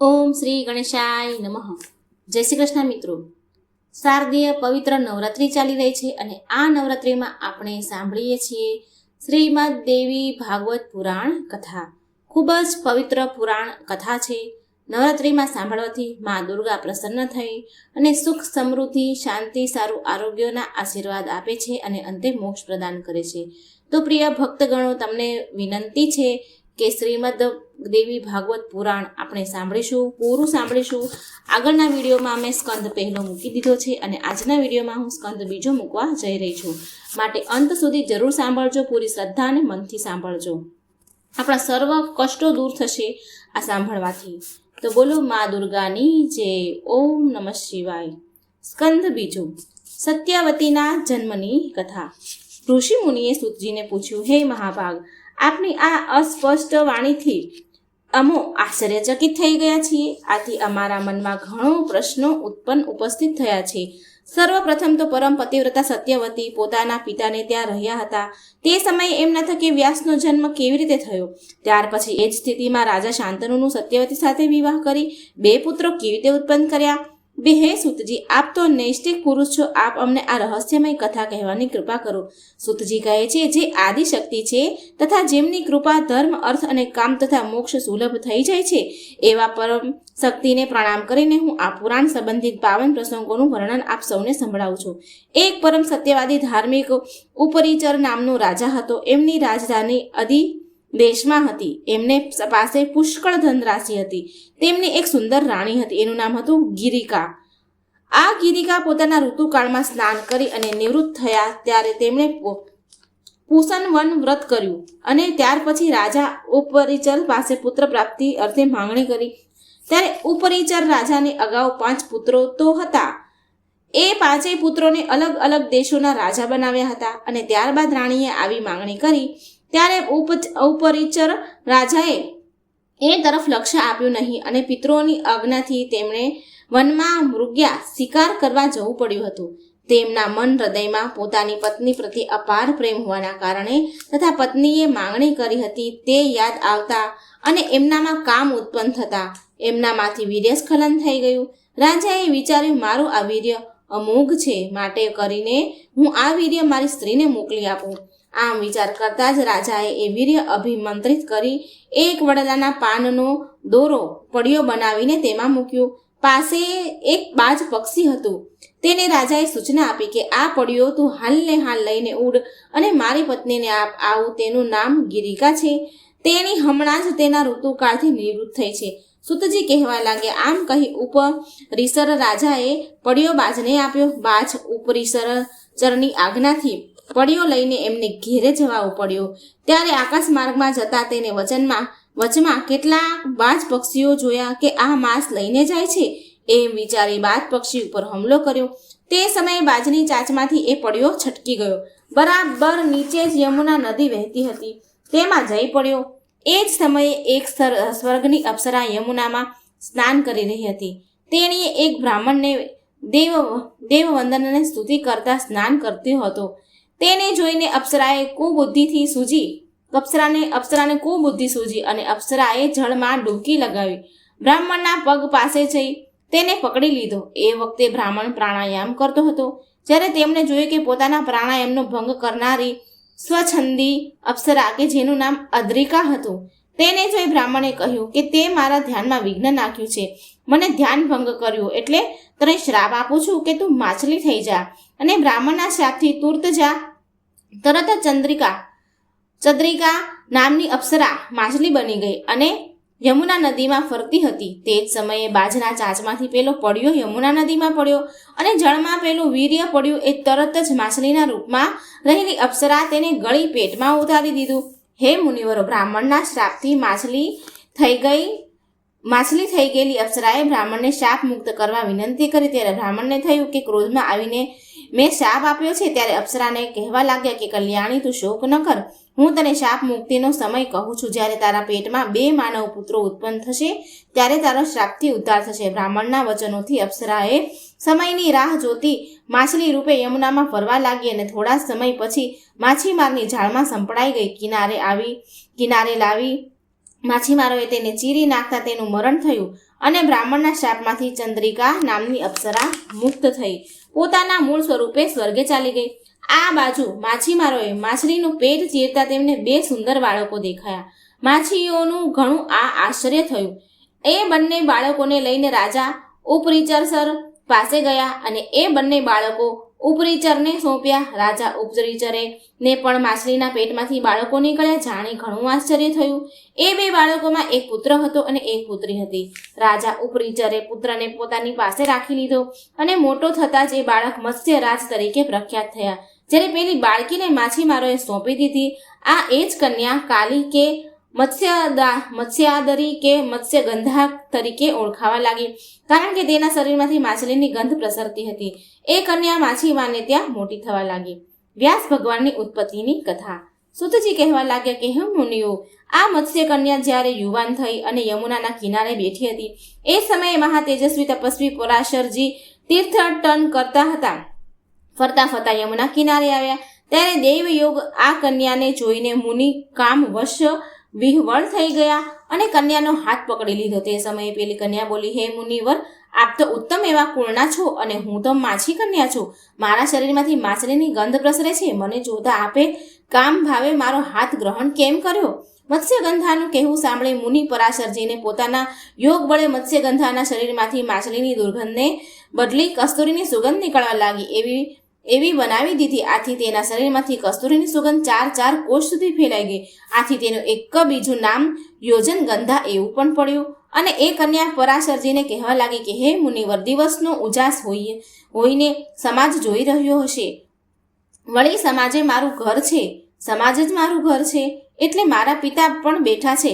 ઓમ શ્રી ગણેશાય નમઃ. જય શ્રી કૃષ્ણ મિત્રો. શારદીય પવિત્ર નવરાત્રિ ચાલી રહી છે અને આ નવરાત્રિમાં આપણે સાંભળીએ છીએ શ્રીમદ દેવી ભાગવત પુરાણ કથા. ખૂબ જ પવિત્ર પુરાણ કથા છે. નવરાત્રિમાં સાંભળવાથી મા દુર્ગા પ્રસન્ન થઈ અને સુખ સમૃદ્ધિ શાંતિ સારું આરોગ્યના આશીર્વાદ આપે છે અને અંતે મોક્ષ પ્રદાન કરે છે. તો પ્રિય ભક્તગણો, તમને વિનંતી છે કે શ્રીમદ દેવી ભાગવત પુરાણ આપણે પૂરું સાંભળીશું. આગળના વિડીયોમાં મેં સ્કંદ પહેલો મૂકી દીધો છે અને આજના વિડીયોમાં હું સ્કંદ બીજો મૂકવા જઈ રહી છું. માટે અંત સુધી જરૂર સાંભળજો, પૂરી શ્રદ્ધા અને મનથી સાંભળજો. આપણા સર્વ કષ્ટો દૂર થશે આ સાંભળવાથી. તો બોલો મા દુર્ગાની જય. ઓમ નમઃ શિવાય. સ્કંદ બીજો, સત્યવતીના જન્મની કથા. ઋષિ મુનિએ સૂતજીને પૂછ્યું, હે મહાભાગ, આપની આ અસ્પષ્ટ વાણીથી અમો આશ્ચર્યચકિત થઈ ગયા છીએ. આથી અમારા મનમાં ઘણો પ્રશ્નો ઉપસ્થિત થયા છે. સર્વપ્રથમ તો પરમ પતિવ્રતા સત્યવતી પોતાના પિતાને ત્યાં રહ્યા હતા. તે સમયે એમના થકી વ્યાસનો જન્મ કેવી રીતે થયો? ત્યાર પછી એ જ સ્થિતિમાં રાજા શાંતનુનું સત્યવતી સાથે વિવાહ કરી 2 પુત્રો કેવી રીતે ઉત્પન્ન કર્યા? હે સૂતજી, આપ તો નૈષ્ઠિક પુરુષ છો, આપ અમને આ રહસ્યમય કથા કહેવાની કૃપા કરો. સૂતજી કહે છે, જે આદિશક્તિ છે તથા જેમની કૃપા ધર્મ અર્થ અને કામ તથા મોક્ષ સુલભ થઈ જાય છે, એવા પરમ શક્તિને પ્રણામ કરીને હું આ પુરાણ સંબંધિત પાવન પ્રસંગોનું વર્ણન આપ સૌને સંભળાવું છું. એક પરમ સત્યવાદી ધાર્મિક ઉપરીચર નામનો રાજા હતો. એમની રાજધાની દેશમાં હતી. એમને પાસે પુષ્કળ ધનરાશિ હતી. તેમની એક સુંદર રાણી હતી. એનું નામ હતું ગિરિકા. આ ગિરિકા પોતાના ઋતુકાળમાં સ્નાન કરી અને નિવૃત્ત થયા ત્યારે તેમણે પૂષણ વન વ્રત કર્યું અને ત્યાર પછી રાજા ઉપરીચર પાસે પુત્ર પ્રાપ્તિ અર્થે માંગણી કરી. ત્યારે ઉપરીચર રાજાને અગાઉ 5 પુત્રો તો હતા. એ 5 પુત્રોને અલગ અલગ દેશોના રાજા બનાવ્યા હતા અને ત્યારબાદ રાણીએ આવી માંગણી કરી ત્યારે ઉપરીચર રાજાએ એ તરફ લક્ષ્ય આપ્યું નહીં અને પિતૃઓની આજ્ઞાથી તેમણે વનમાં મૃગ્યા શિકાર કરવા જવું પડ્યું હતું. તેમના મન હૃદયમાં પોતાની પત્ની પ્રત્યે અપાર પ્રેમ હોવાના કારણે તથા પત્નીએ માંગણી કરી હતી તે યાદ આવતા અને એમનામાં કામ ઉત્પન્ન થતા એમનામાંથી વીર્યસ્ખલન થઈ ગયું. રાજાએ વિચાર્યું, મારું આ વીર્ય અમોઘ છે, માટે કરીને હું આ વીર્ય મારી સ્ત્રીને મોકલી આપું. આમ વિચાર કરતા જ રાજાએ એ વીર્ય અભિમંત્રિત કરી એક વડલાના પાનનો દોરો પડિયો બનાવીને તેમાં મૂક્યો. પાસે એક બાજ પક્ષી હતું. તેને રાજાએ સૂચના આપી કે આ પડિયો તું હાલને હાલ લઈને ઉડ અને મારી પત્નીને આપ. આવું તેનું નામ ગિરિકા છે. તેની હમણાં જ તેના ઋતુકાળથી નિવૃત્ત થઈ છે. સૂતજી કહેવા લાગ્યા. આમ કહી ઉપરીસર રાજાએ પડિયો બાજને આપ્યો. બાજ ઉપરીસરની આજ્ઞાથી પડિયો લઈને એમને ઘેરે જવા પડ્યો. ત્યારે આકાશ માર્ગમાં જતા તેને વચમાં કેટલાક બાજ પક્ષીઓ જોયા કે આ માંસ લઈને જાય છે. એમ વિચારી બાજ પક્ષી ઉપર હુમલો કર્યો. તે સમયે બાજની ચાંચમાંથી એ પડિયો છટકી ગયો. બરાબર નીચે જ યમુના નદી વહેતી હતી, તેમાં જઈ પડ્યો. એ જ સમયે એક સ્વર્ગની અપ્સરા યમુનામાં સ્નાન કરી રહી હતી. તેણીએ એક બ્રાહ્મણને દેવવંદનને સ્તુતિ કરતા સ્નાન કરતો હતો. તેને જોઈને અપ્સરાને કુબુદ્ધિ સૂજી અને અપ્સરાએ જળમાં ડૂબકી લગાવી બ્રાહ્મણના પગ પાસે જઈ તેને પકડી લીધો. એ વખતે બ્રાહ્મણ પ્રાણાયામ કરતો હતો. જ્યારે તેમણે જોયું કે પોતાના પ્રાણાયામનો ભંગ કરનારી સ્વછંદી અપ્સરા કે જેનું નામ અદ્રિકા હતું, તેને જોઈ બ્રાહ્મણે કહ્યું કે તે મારા ધ્યાનમાં વિઘ્ન નાખ્યું છે. મને ધ્યાન ભંગ કર્યું એટલે તને શ્રાપ આપું છું કે તું માછલી થઈ જા. અને બ્રાહ્મણના શ્રાપથી તરત ચદ્રિકા નામની અપ્સરા માછલી બની ગઈ અને યમુના નદીમાં ફરતી હતી. તે જ સમયે બાજના ચાંચમાંથી પેલો પડિયો યમુના નદીમાં પડ્યો અને જળમાં પેલું વીર્ય પડ્યું. એ તરત જ માછલીના રૂપમાં રહેલી અપ્સરા તેને ગળી પેટમાં ઉતારી દીધું. હે મુનિવરો, બ્રાહ્મણના શ્રાપથી માછલી થઈ ગયેલી અપ્સરાએ બ્રાહ્મણને શાપ મુક્ત કરવા વિનંતી કરી. ત્યારે બ્રાહ્મણને થયું કે ક્રોધમાં આવીને મેં શાપ આપ્યો છે. ત્યારે અપ્સરાને કહેવા લાગ્યા કે કલ્યાણી, તું શોક ન કર. હું તને શાપ મુક્તિનો સમય કહું છું. જ્યારે તારા પેટમાં 2 માનવ પુત્રો ઉત્પન્ન થશે ત્યારે તારો શ્રાપથી ઉદ્ધાર થશે. બ્રાહ્મણના વચનોથી અપ્સરાએ સમયની રાહ જોતી માછલી રૂપે યમુનામાં ફરવા લાગી અને થોડા સમય પછી માછીમારની જાળમાં સંપડાઈ ગઈ. કિનારે લાવી માછીમારોએ તેને ચીરી નાખતા તેનું મરણ થયું અને બ્રાહ્મણના શાપમાંથી ચંદ્રિકા નામની અપ્સરા મુક્ત થઈ પોતાના મૂળ સ્વરૂપે સ્વર્ગે ચાલી ગઈ. આ બાજુ માછીમારોએ માછલીનું પેટ ચીરતા તેમને 2 સુંદર બાળકો દેખાયા. માછીઓનું ઘણું આશ્ચર્ય થયું. એ બંને બાળકોને લઈને રાજા ઉપરીચર પાસે ગયા અને એ બંને બાળકો ઉપરીચરને સોંપ્યા. રાજા ઉપરીચરે ને પણ માછલીના પેટમાંથી બાળકો નીકળ્યા જાણે ઘણું આશ્ચર્ય થયું. એ 2 બાળકોમાં એક પુત્ર હતો અને એક પુત્રી હતી. રાજા ઉપરીચરે પુત્રને પોતાની પાસે રાખી લીધો અને મોટો થતાં જ એ બાળક મત્સ્યરાજ તરીકે પ્રખ્યાત થયા. જ્યારે પેલી બાળકીને માછીમારોએ સોંપી દીધી. આ એ જ કન્યા કાલી કે મત્સ્યાદરી કે મત્સ્યગંધા તરીકે ઓળખાવા લાગી, કારણ કે તેના શરીરમાંથી માછલીની ગંધ પ્રસરતી હતી. એ કન્યા માછીમારને ત્યાં મોટી થવા લાગી. વ્યાસ ભગવાનની ઉત્પત્તિની કથા. સૂતજી કહેવા લાગ્યા કે હે મુનિઓ, આ મત્સ્ય કન્યા જ્યારે યુવાન થઈ અને યમુનાના કિનારે બેઠી હતી એ સમયે મહા તેજસ્વી તપસ્વી પરાશરજી તીર્થટન કરતા હતા. ફરતા ફરતા યમુના કિનારે આવ્યા ત્યારે દેવયોગ આ કન્યાને જોઈને મુનિ કામ વશ વિહવળ થઈ ગયા અને કન્યાનો હાથ પકડી લીધો. તે સમયે પેલી કન્યા બોલી, હે મુનિવર, આપ તો ઉત્તમ એવા કુળના છો અને હું તો માછી કન્યા છું. મારા શરીરમાંથી માછલીની ગંધ પ્રસરે છે. મને જોતા આપે કામ ભાવે મારો હાથ ગ્રહણ કેમ કર્યો? મત્સ્યગંધાનું કહેવું સાંભળી મુનિ પરાશરજીને પોતાના યોગ બળે મત્સ્યગંધાના શરીરમાંથી માછલીની દુર્ગંધને બદલી કસ્તુરીની સુગંધ નીકળવા લાગી એવી બનાવી દીધી. આથી તેના શરીરમાંથી કસ્તુરીની સુગંધ 4 કોષ સુધી ફેલાઈ ગઈ. આથી તેનું એક બીજું નામ યોજન ગંધા એવું પણ પડ્યું. અને એ કન્યા પરાશરજીને કહેવા લાગી કે હે મુનિવર, દિવસનો ઉજાસ હોઈને સમાજ જોઈ રહ્યો હશે. વળી સમાજે મારું ઘર છે, સમાજ જ મારું ઘર છે, એટલે મારા પિતા પણ બેઠા છે.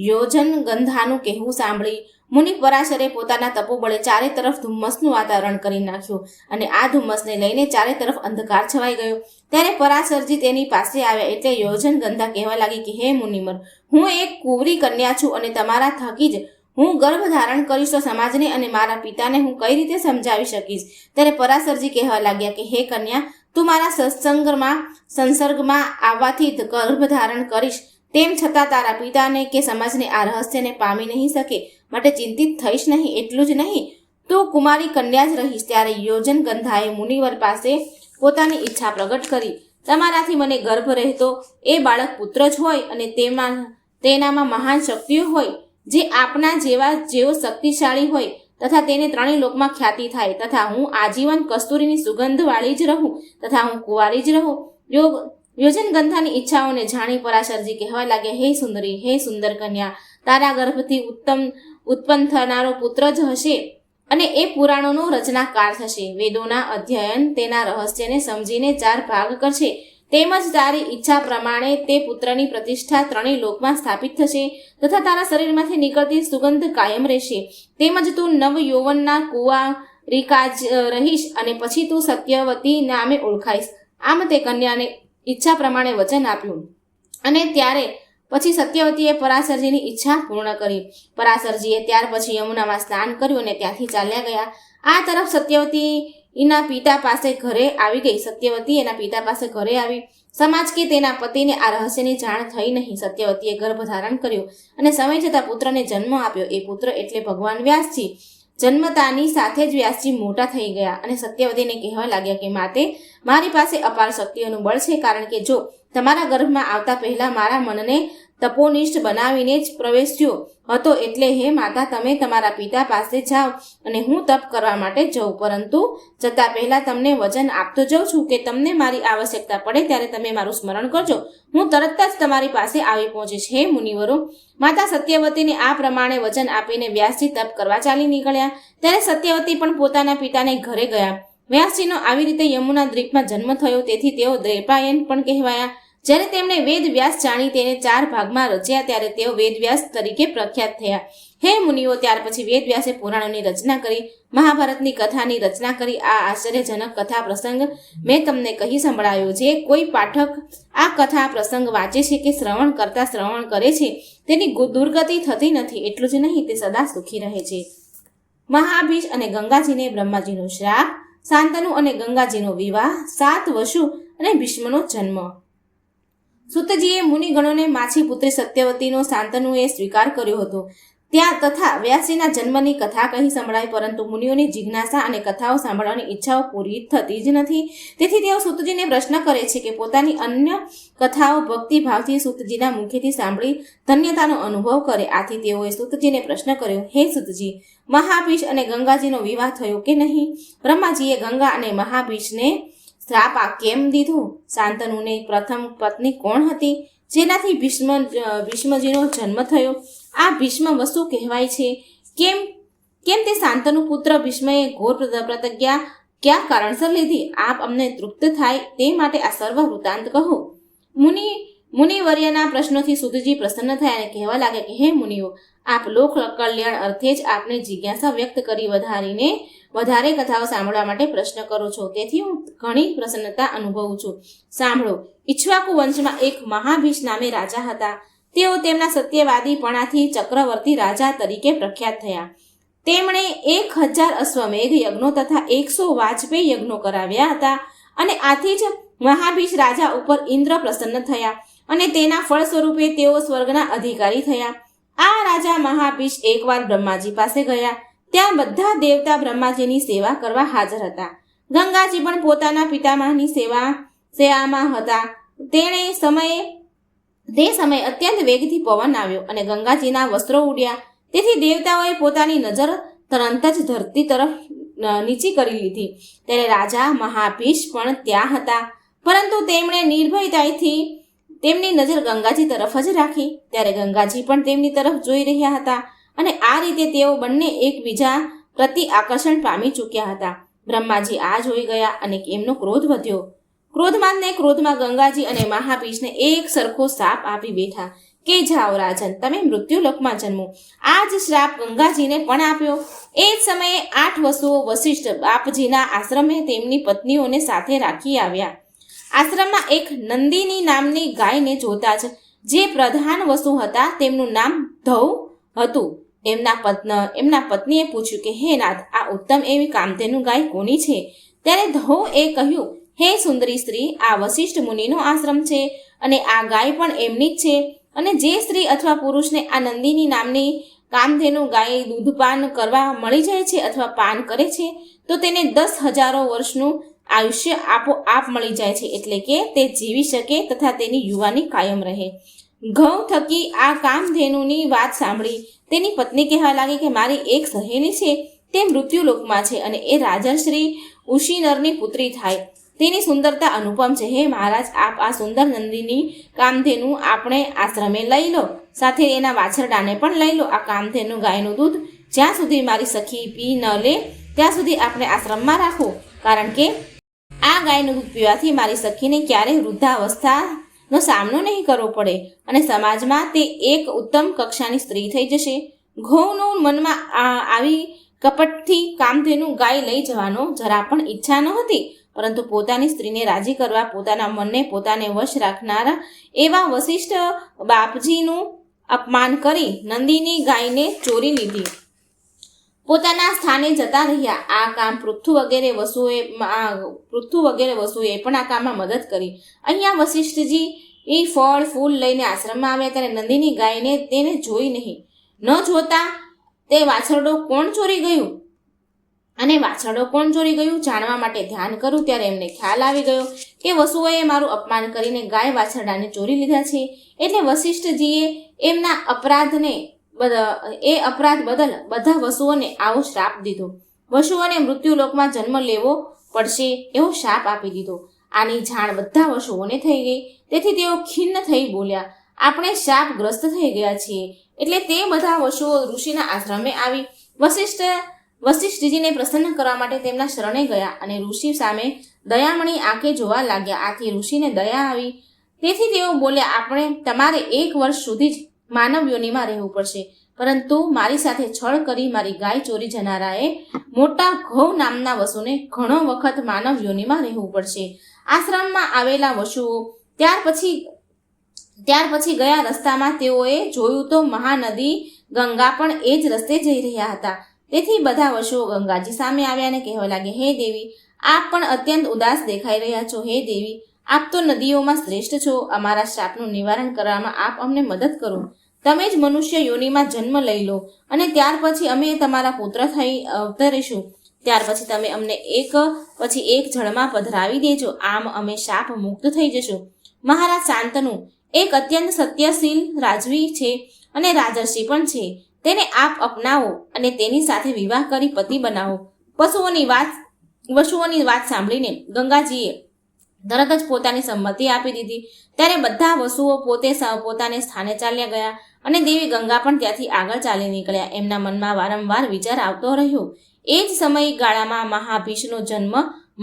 યોજન ગંધાનું કહેવું સાંભળી મુનિ પરાશરે પોતાના તપોબળે 4 તરફ ધુમ્મસનું વાતાવરણ કરી નાખ્યું અને આ ધુમ્મસને લઈને 4 તરફ અંધકાર છવાઈ ગયો. ત્યારે પરાશરજી તેની પાસે આવ્યા એટલે યોજન ગંધા કહેવા લાગી કે હે મુનિવર, હું એક કુંવરી કન્યા છું અને તમારા થકી જ હું ગર્ભ ધારણ કરીશ તો સમાજને અને મારા પિતાને હું કઈ રીતે સમજાવી શકીશ? ત્યારે પરાશરજી કહેવા લાગ્યા કે હે કન્યા, તું મારા સંસર્ગમાં આવવાથી ગર્ભ ધારણ કરીશ, તેમ છતાં તારા પિતાને કે સમાજને આ રહસ્યને પામી નહીં શકે, માટે ચિંતિત થઈશ નહીં. એટલું જ નહીં, તું કુમારી કન્યા જ રહીશ. ત્યારે યોજન ગંધાએ મુનિવર પાસે પોતાની ઈચ્છા પ્રગટ કરી. તમારાથી મને ગર્ભ રહેતો એ બાળક પુત્ર જ હોય અને તેનામાં મહાન શક્તિઓ હોય, જે આપના જેવો શક્તિશાળી હોય તથા તેને 3 લોકમાં ખ્યાતિ થાય, તથા હું આજીવન કસ્તુરીની સુગંધવાળી જ રહું તથા હું કુંવારી જ રહું. યોજન ગંધાની ઈચ્છાઓને જાણી પરાશરજી કહેવા લાગ્યા, હે સુંદરી, હે સુંદર કન્યા, તારા ગર્ભથી ઉત્પન્ન થનારો પુત્ર જ હશે અને એ પુરાણોનો રચનાકાર થશે. વેદોના અધ્યયન તેના રહસ્યને સમજીને 4 ભાગ કરશે. તેમજ તારી ઈચ્છા પ્રમાણે તે પુત્રની પ્રતિષ્ઠા 3 લોકમાં સ્થાપિત થશે તથા તારા શરીરમાંથી નીકળતી સુગંધ કાયમ રહેશે. તેમજ તું નવ યૌવનના કુંવારિકા જ રહીશ અને પછી તું સત્યવતી નામે ઓળખાઈશ. આમ તે કન્યાને ઈચ્છા પ્રમાણે વચન આપ્યું અને ત્યારે પછી સત્યવતીએ પરાશરજીની ઈચ્છા પૂર્ણ કરી. પરાશરજીએ ત્યાર પછી યમુનામાં સ્નાન કર્યું અને ત્યાંથી ચાલ્યા ગયા. આ તરફ સત્યવતી એના પિતા પાસે ઘરે આવી ગઈ. સત્યવતી એના પિતા પાસે ઘરે આવી. સમાજ કે તેના પતિને આ રહસ્યની જાણ થઈ નહીં. સત્યવતીએ ગર્ભ ધારણ કર્યો અને સમય જતાં પુત્રને જન્મ આપ્યો. એ પુત્ર એટલે ભગવાન વ્યાસજી. જન્મતાની સાથે જ વ્યાસજી મોટા થઈ ગયા અને સત્યવતીને કહેવા લાગ્યા કે માતે, મારી પાસે અપાર શક્તિઓનું બળ છે, કારણ કે જો તમારા ગર્ભમાં આવતા પહેલા મારા મનને તપોનિષ્ઠ બનાવીને જ પ્રવેશ્યો હતો. એટલે હે માતા, તમે તમારા પિતા પાસે જાઓ અને હું તપ કરવા માટે જઉં, પરંતુ જતાં પહેલા તમને વચન આપતો જાઉં છું કે તમને મારી આવશ્યકતા પડે ત્યારે તમે મારું સ્મરણ કરજો. હું તરત જ તમારી પાસે આવી પહોંચીશ. હે મુનિવરો, માતા સત્યવતીને આ પ્રમાણે વચન આપીને વ્યાસજી તપ કરવા ચાલી નીકળ્યા. ત્યારે સત્યવતી પણ પોતાના પિતાને ઘરે ગયા. વ્યાસજીનો આવી રીતે યમુના દ્વીપમાં જન્મ થયો, તેથી તેઓ દ્વૈપાયન પણ કહેવાયા. જ્યારે તેમણે વેદ વ્યાસ જાણી તેને 4 ભાગમાં રચ્યા ત્યારે તેઓ વેદવ્યાસ તરીકે પ્રખ્યાત થયા. હે મુનિઓ, ત્યાર પછી વેદવ્યાસે પુરાણોની રચના કરી, મહાભારતની કથાની રચના કરી. આ આશ્ચર્યજનક કથા પ્રસંગ મેં તમને કહી સંભળાયો. જે કોઈ પાઠક આ કથા પ્રસંગ વાંચે છે કે શ્રવણ કરે છે તેની દુર્ગતિ થતી નથી. એટલું જ નહીં, તે સદા સુખી રહે છે. મહાભીષ અને ગંગાજીને બ્રહ્માજીનો શ્રાપ, શાંતનુ અને ગંગાજીનો વિવાહ, 7 વસુ અને ભીષ્મનો જન્મ. સૂતજીએ મુનિગણોને માછી પુત્રી સત્યવતીનો શાંતનુએ સ્વીકાર કર્યો હતો ત્યાં તથા વ્યાસજીના જન્મની કથા કહી સંભળાય, પરંતુ મુનિઓની જિજ્ઞાસા અને કથાઓ સાંભળવાની ઈચ્છાઓ પૂરી થતી જ નથી. તેથી તેઓ સૂતજીને પ્રશ્ન કરે છે કે પોતાની અન્ય કથાઓ ભક્તિભાવથી સૂતજીના મુખેથી સાંભળી ધન્યતાનો અનુભવ કરે. આથી તેઓએ સૂતજીને પ્રશ્ન કર્યો, હે સૂતજી, મહાભીષ અને ગંગાજીનો વિવાહ થયો કે નહીં? બ્રહ્માજીએ ગંગા અને મહાભીષને શ્રાપ કેમ દીધો? શાંતનુની પ્રથમ પત્ની કોણ હતી જેનાથી ભીષ્મજીનો જન્મ થયો? આ ભીષ્મ વસુ કહેવાય છે. કેમ તે શાંતનુ પુત્ર ભીષ્મએ ઘોર પ્રતિજ્ઞા કયા કારણસર લીધી? આપ અમને તૃપ્ત થાય તે માટે આ સર્વ વૃત્તાંત કહો. મુનિવર્યના પ્રશ્નોથી સૂતજી પ્રસન્ન થયા અને કહેવા લાગ્યા કે હે મુનિઓ, આપ લોક કલ્યાણ અર્થે જ આપને જિજ્ઞાસા વ્યક્ત કરી વધારે કથાઓ સાંભળવા માટે પ્રશ્ન કરો છો, તેથી હું ઘણી પ્રસન્નતા અનુભવું છું. સાંભળો. ઇક્ષ્વાકુ વંશમાં એક મહાભીષ નામે રાજા હતા. તેઓ તેમના સત્યવાદીપણાથી ચક્રવર્તી રાજા તરીકે પ્રખ્યાત થયા. તેમણે 1000 અશ્વમેઘ યજ્ઞો તથા 100 વાજપેયી યજ્ઞો કરાવ્યા હતા અને આથી જ મહાભીષ રાજા ઉપર ઇન્દ્ર પ્રસન્ન થયા અને તેના ફળ સ્વરૂપે તેઓ સ્વર્ગના અધિકારી થયા. આ રાજા મહાભીષ એકવાર બ્રહ્માજી પાસે ગયા. ત્યાં બધા દેવતા બ્રહ્માજીની સેવા કરવા હાજર હતા. ગંગાજી પણ પોતાના પિતામહની સેવામાં હતા. તે સમયે અત્યંત વેગથી પવન આવ્યો અને ગંગાજીના વસ્ત્રો ઉડ્યા. તેથી દેવતાઓએ પોતાની નજર તરત જ ધરતી તરફ નીચી કરી લીધી. ત્યારે રાજા મહાભીષ પણ ત્યાં હતા, પરંતુ તેમણે નિર્ભયતાથી તેમની નજર ગંગાજી તરફ જ રાખી. ત્યારે ગંગાજી પણ તેમની તરફ જોઈ રહ્યા હતા અને આ રીતે તેઓ બંને એકબીજા પ્રતિ આકર્ષણ પામી ચૂક્યા હતા. બ્રહ્માજી આ જોઈ ગયા અને એમનો ક્રોધ વધ્યો. ક્રોધમાં ગંગાજી અને મહાભીષને એક સરખો શાપ આપી બેઠા કે જાઓ રાજન, તમે મૃત્યુલોકમાં જન્મો. આ જ શ્રાપ ગંગાજીને પણ આપ્યો. એ જ સમયે 8 વસુઓ વશિષ્ઠ બાપજીના આશ્રમે તેમની પત્નીઓને સાથે રાખી આવ્યા. આશ્રમમાં એક નંદિની નામની ગાયને જોતા જ જે પ્રધાન વસુ હતા તેમનું નામ ધૌ હતું. એમના પત્નીએ પૂછ્યું કે હે નાથ, આ ઉત્તમ એવી કામધેનુ ગાય કોની છે? ત્યારે ધૌએ કહ્યું, હે સુંદરી સ્ત્રી, આ વશિષ્ઠ મુનિનો આશ્રમ છે અને આ ગાય પણ એમની જ છે. અને જે સ્ત્રી અથવા પુરુષને આ નંદિની નામની કામધેનુ ગાય દૂધપાન કરવા મળી જાય છે અથવા પાન કરે છે તો તેને 10,000 વર્ષનું આયુષ્ય આપોઆપ મળી જાય છે, એટલે કે તે જીવી શકે તથા તેની યુવાની કાયમ રહે. ઘઉં થકી આ કામધેનુની વાત સાંભળી તેની પત્ની કહેવા લાગી કે મારી એક સહેલી છે, તે મૃત્યુલોકમાં છે અને એ રાજર્ષિ ઉશિનરની પુત્રી થાય. તેની સુંદરતા અનુપમ છે. હે મહારાજ, આપ આ સુંદર નંદિની કામધેનુ આપણે આશ્રમે લઈ લો, સાથે એના વાછરડાને પણ લઈ લો. આ કામધેનુ ગાયનું દૂધ જ્યાં સુધી મારી સખી પી ન લે ત્યાં સુધી આપણે આશ્રમમાં રાખો, કારણ કે આ ગાયનું દૂધ પીવાથી મારી સખીને ક્યારેય વૃદ્ધાવસ્થાનો સામનો નહીં કરવો પડે અને સમાજમાં તે એક ઉત્તમ કક્ષાની સ્ત્રી થઈ જશે. ઘઉંનું મનમાં આવી કપટથી કામધેનુ ગાય લઈ જવાનો જરા પણ ઈચ્છા ન હતી, પરંતુ પોતાની સ્ત્રીને રાજી કરવા પોતાના મનને પોતાને વશ રાખનારા એવા વશિષ્ઠ બાપજીનું અપમાન કરી નંદિની ગાયને ચોરી લીધી. પોતાના સ્થાને જતા રહ્યા. આ કામ પૃથુ વગેરે વસુએ પણ આ કામમાં મદદ કરી. અહીંયા વશિષ્ઠજી ફળ ફૂલ લઈને આશ્રમમાં આવ્યા ત્યારે નંદિની ગાયને તેને જોઈ નહીં. ન જોતા તે વાછરડો કોણ ચોરી ગયું જાણવા માટે ધ્યાન કર્યું ત્યારે એમને ખ્યાલ આવી ગયો કે વસુઓએ મારું અપમાન કરીને ગાય વાછરડાને ચોરી લીધા છે. એટલે વશિષ્ઠજીએ એમના અપરાધ બદલ બધા વસુઓને આવો શ્રાપ દીધો. વસુઓને મૃત્યુલોકમાં જન્મ લેવો પડશે એવો શાપ આપી દીધો. આની જાણ બધા વસુઓને થઈ ગઈ. તેથી તેઓ ખિન્ન થઈ બોલ્યા, આપણે શાપગ્રસ્ત થઈ ગયા છીએ. એટલે તે બધા વસુઓ ઋષિના આશ્રમે આવી વશિષ્ઠજીને પ્રસન્ન કરવા માટે તેમના શરણે ગયા અને ઋષિ સામે દયામણી આંખે જોવા લાગ્યા. આથી ઋષિને દયા આવી. તેથી તેઓ બોલ્યા, આપણે તમારે 1 વર્ષ સુધી જ માનવ યોનિમાં રહેવું પડશે, પરંતુ મારી સાથે છળ કરી મારી ગાય ચોરી જનારાએ મોટા ઘઉં નામના વસુને ઘણો વખત માનવ યોનિમાં રહેવું પડશે. આશ્રમમાં આવેલા વસુઓ ત્યાર પછી ગયા રસ્તામાં તેઓએ જોયું તો મહાનદી ગંગા પણ એ જ રસ્તે જઈ રહ્યા હતા. તેથી બધા વસુઓ ગંગાજી સામે આવ્યા અને કહેવા લાગે, હે દેવી, આપ પણ અત્યંત ઉદાસ દેખાઈ રહ્યા છો. હે દેવી, આપ તો નદીઓમાં શ્રેષ્ઠ છો. અમારા શાપનું નિવારણ કરવામાં આપ અમને મદદ કરો. તમે જ મનુષ્ય યોનિમાં જન્મ લઈ લો અને ત્યાર પછી અમે તમારા પુત્ર થઈ અવતરીશું. ત્યાર પછી તમે અમને એક પછી એક જળમાં પધરાવી દેજો. આમ અમે શાપ મુક્ત થઈ જશું. મહારાજ શાંતનુ એક અત્યંત સત્યશીલ રાજવી છે અને રાજર્ષિ પણ છે. તેને આપ અપનાવો અને તેની સાથે વિવાહ કરી પતિ બનાવો. વસુઓની વાત સાંભળીને ગંગાજીએ તરત જ પોતાની સંમતિ આપી દીધી. ત્યારે બધા વસુઓ પોતાને સ્થાને ચાલ્યા ગયા અને દેવી ગંગા પણ ત્યાંથી આગળ ચાલી નીકળ્યા. એમના મનમાં વારંવાર વિચાર આવતો રહ્યો. એ જ સમયગાળામાં મહાભીષનો જન્મ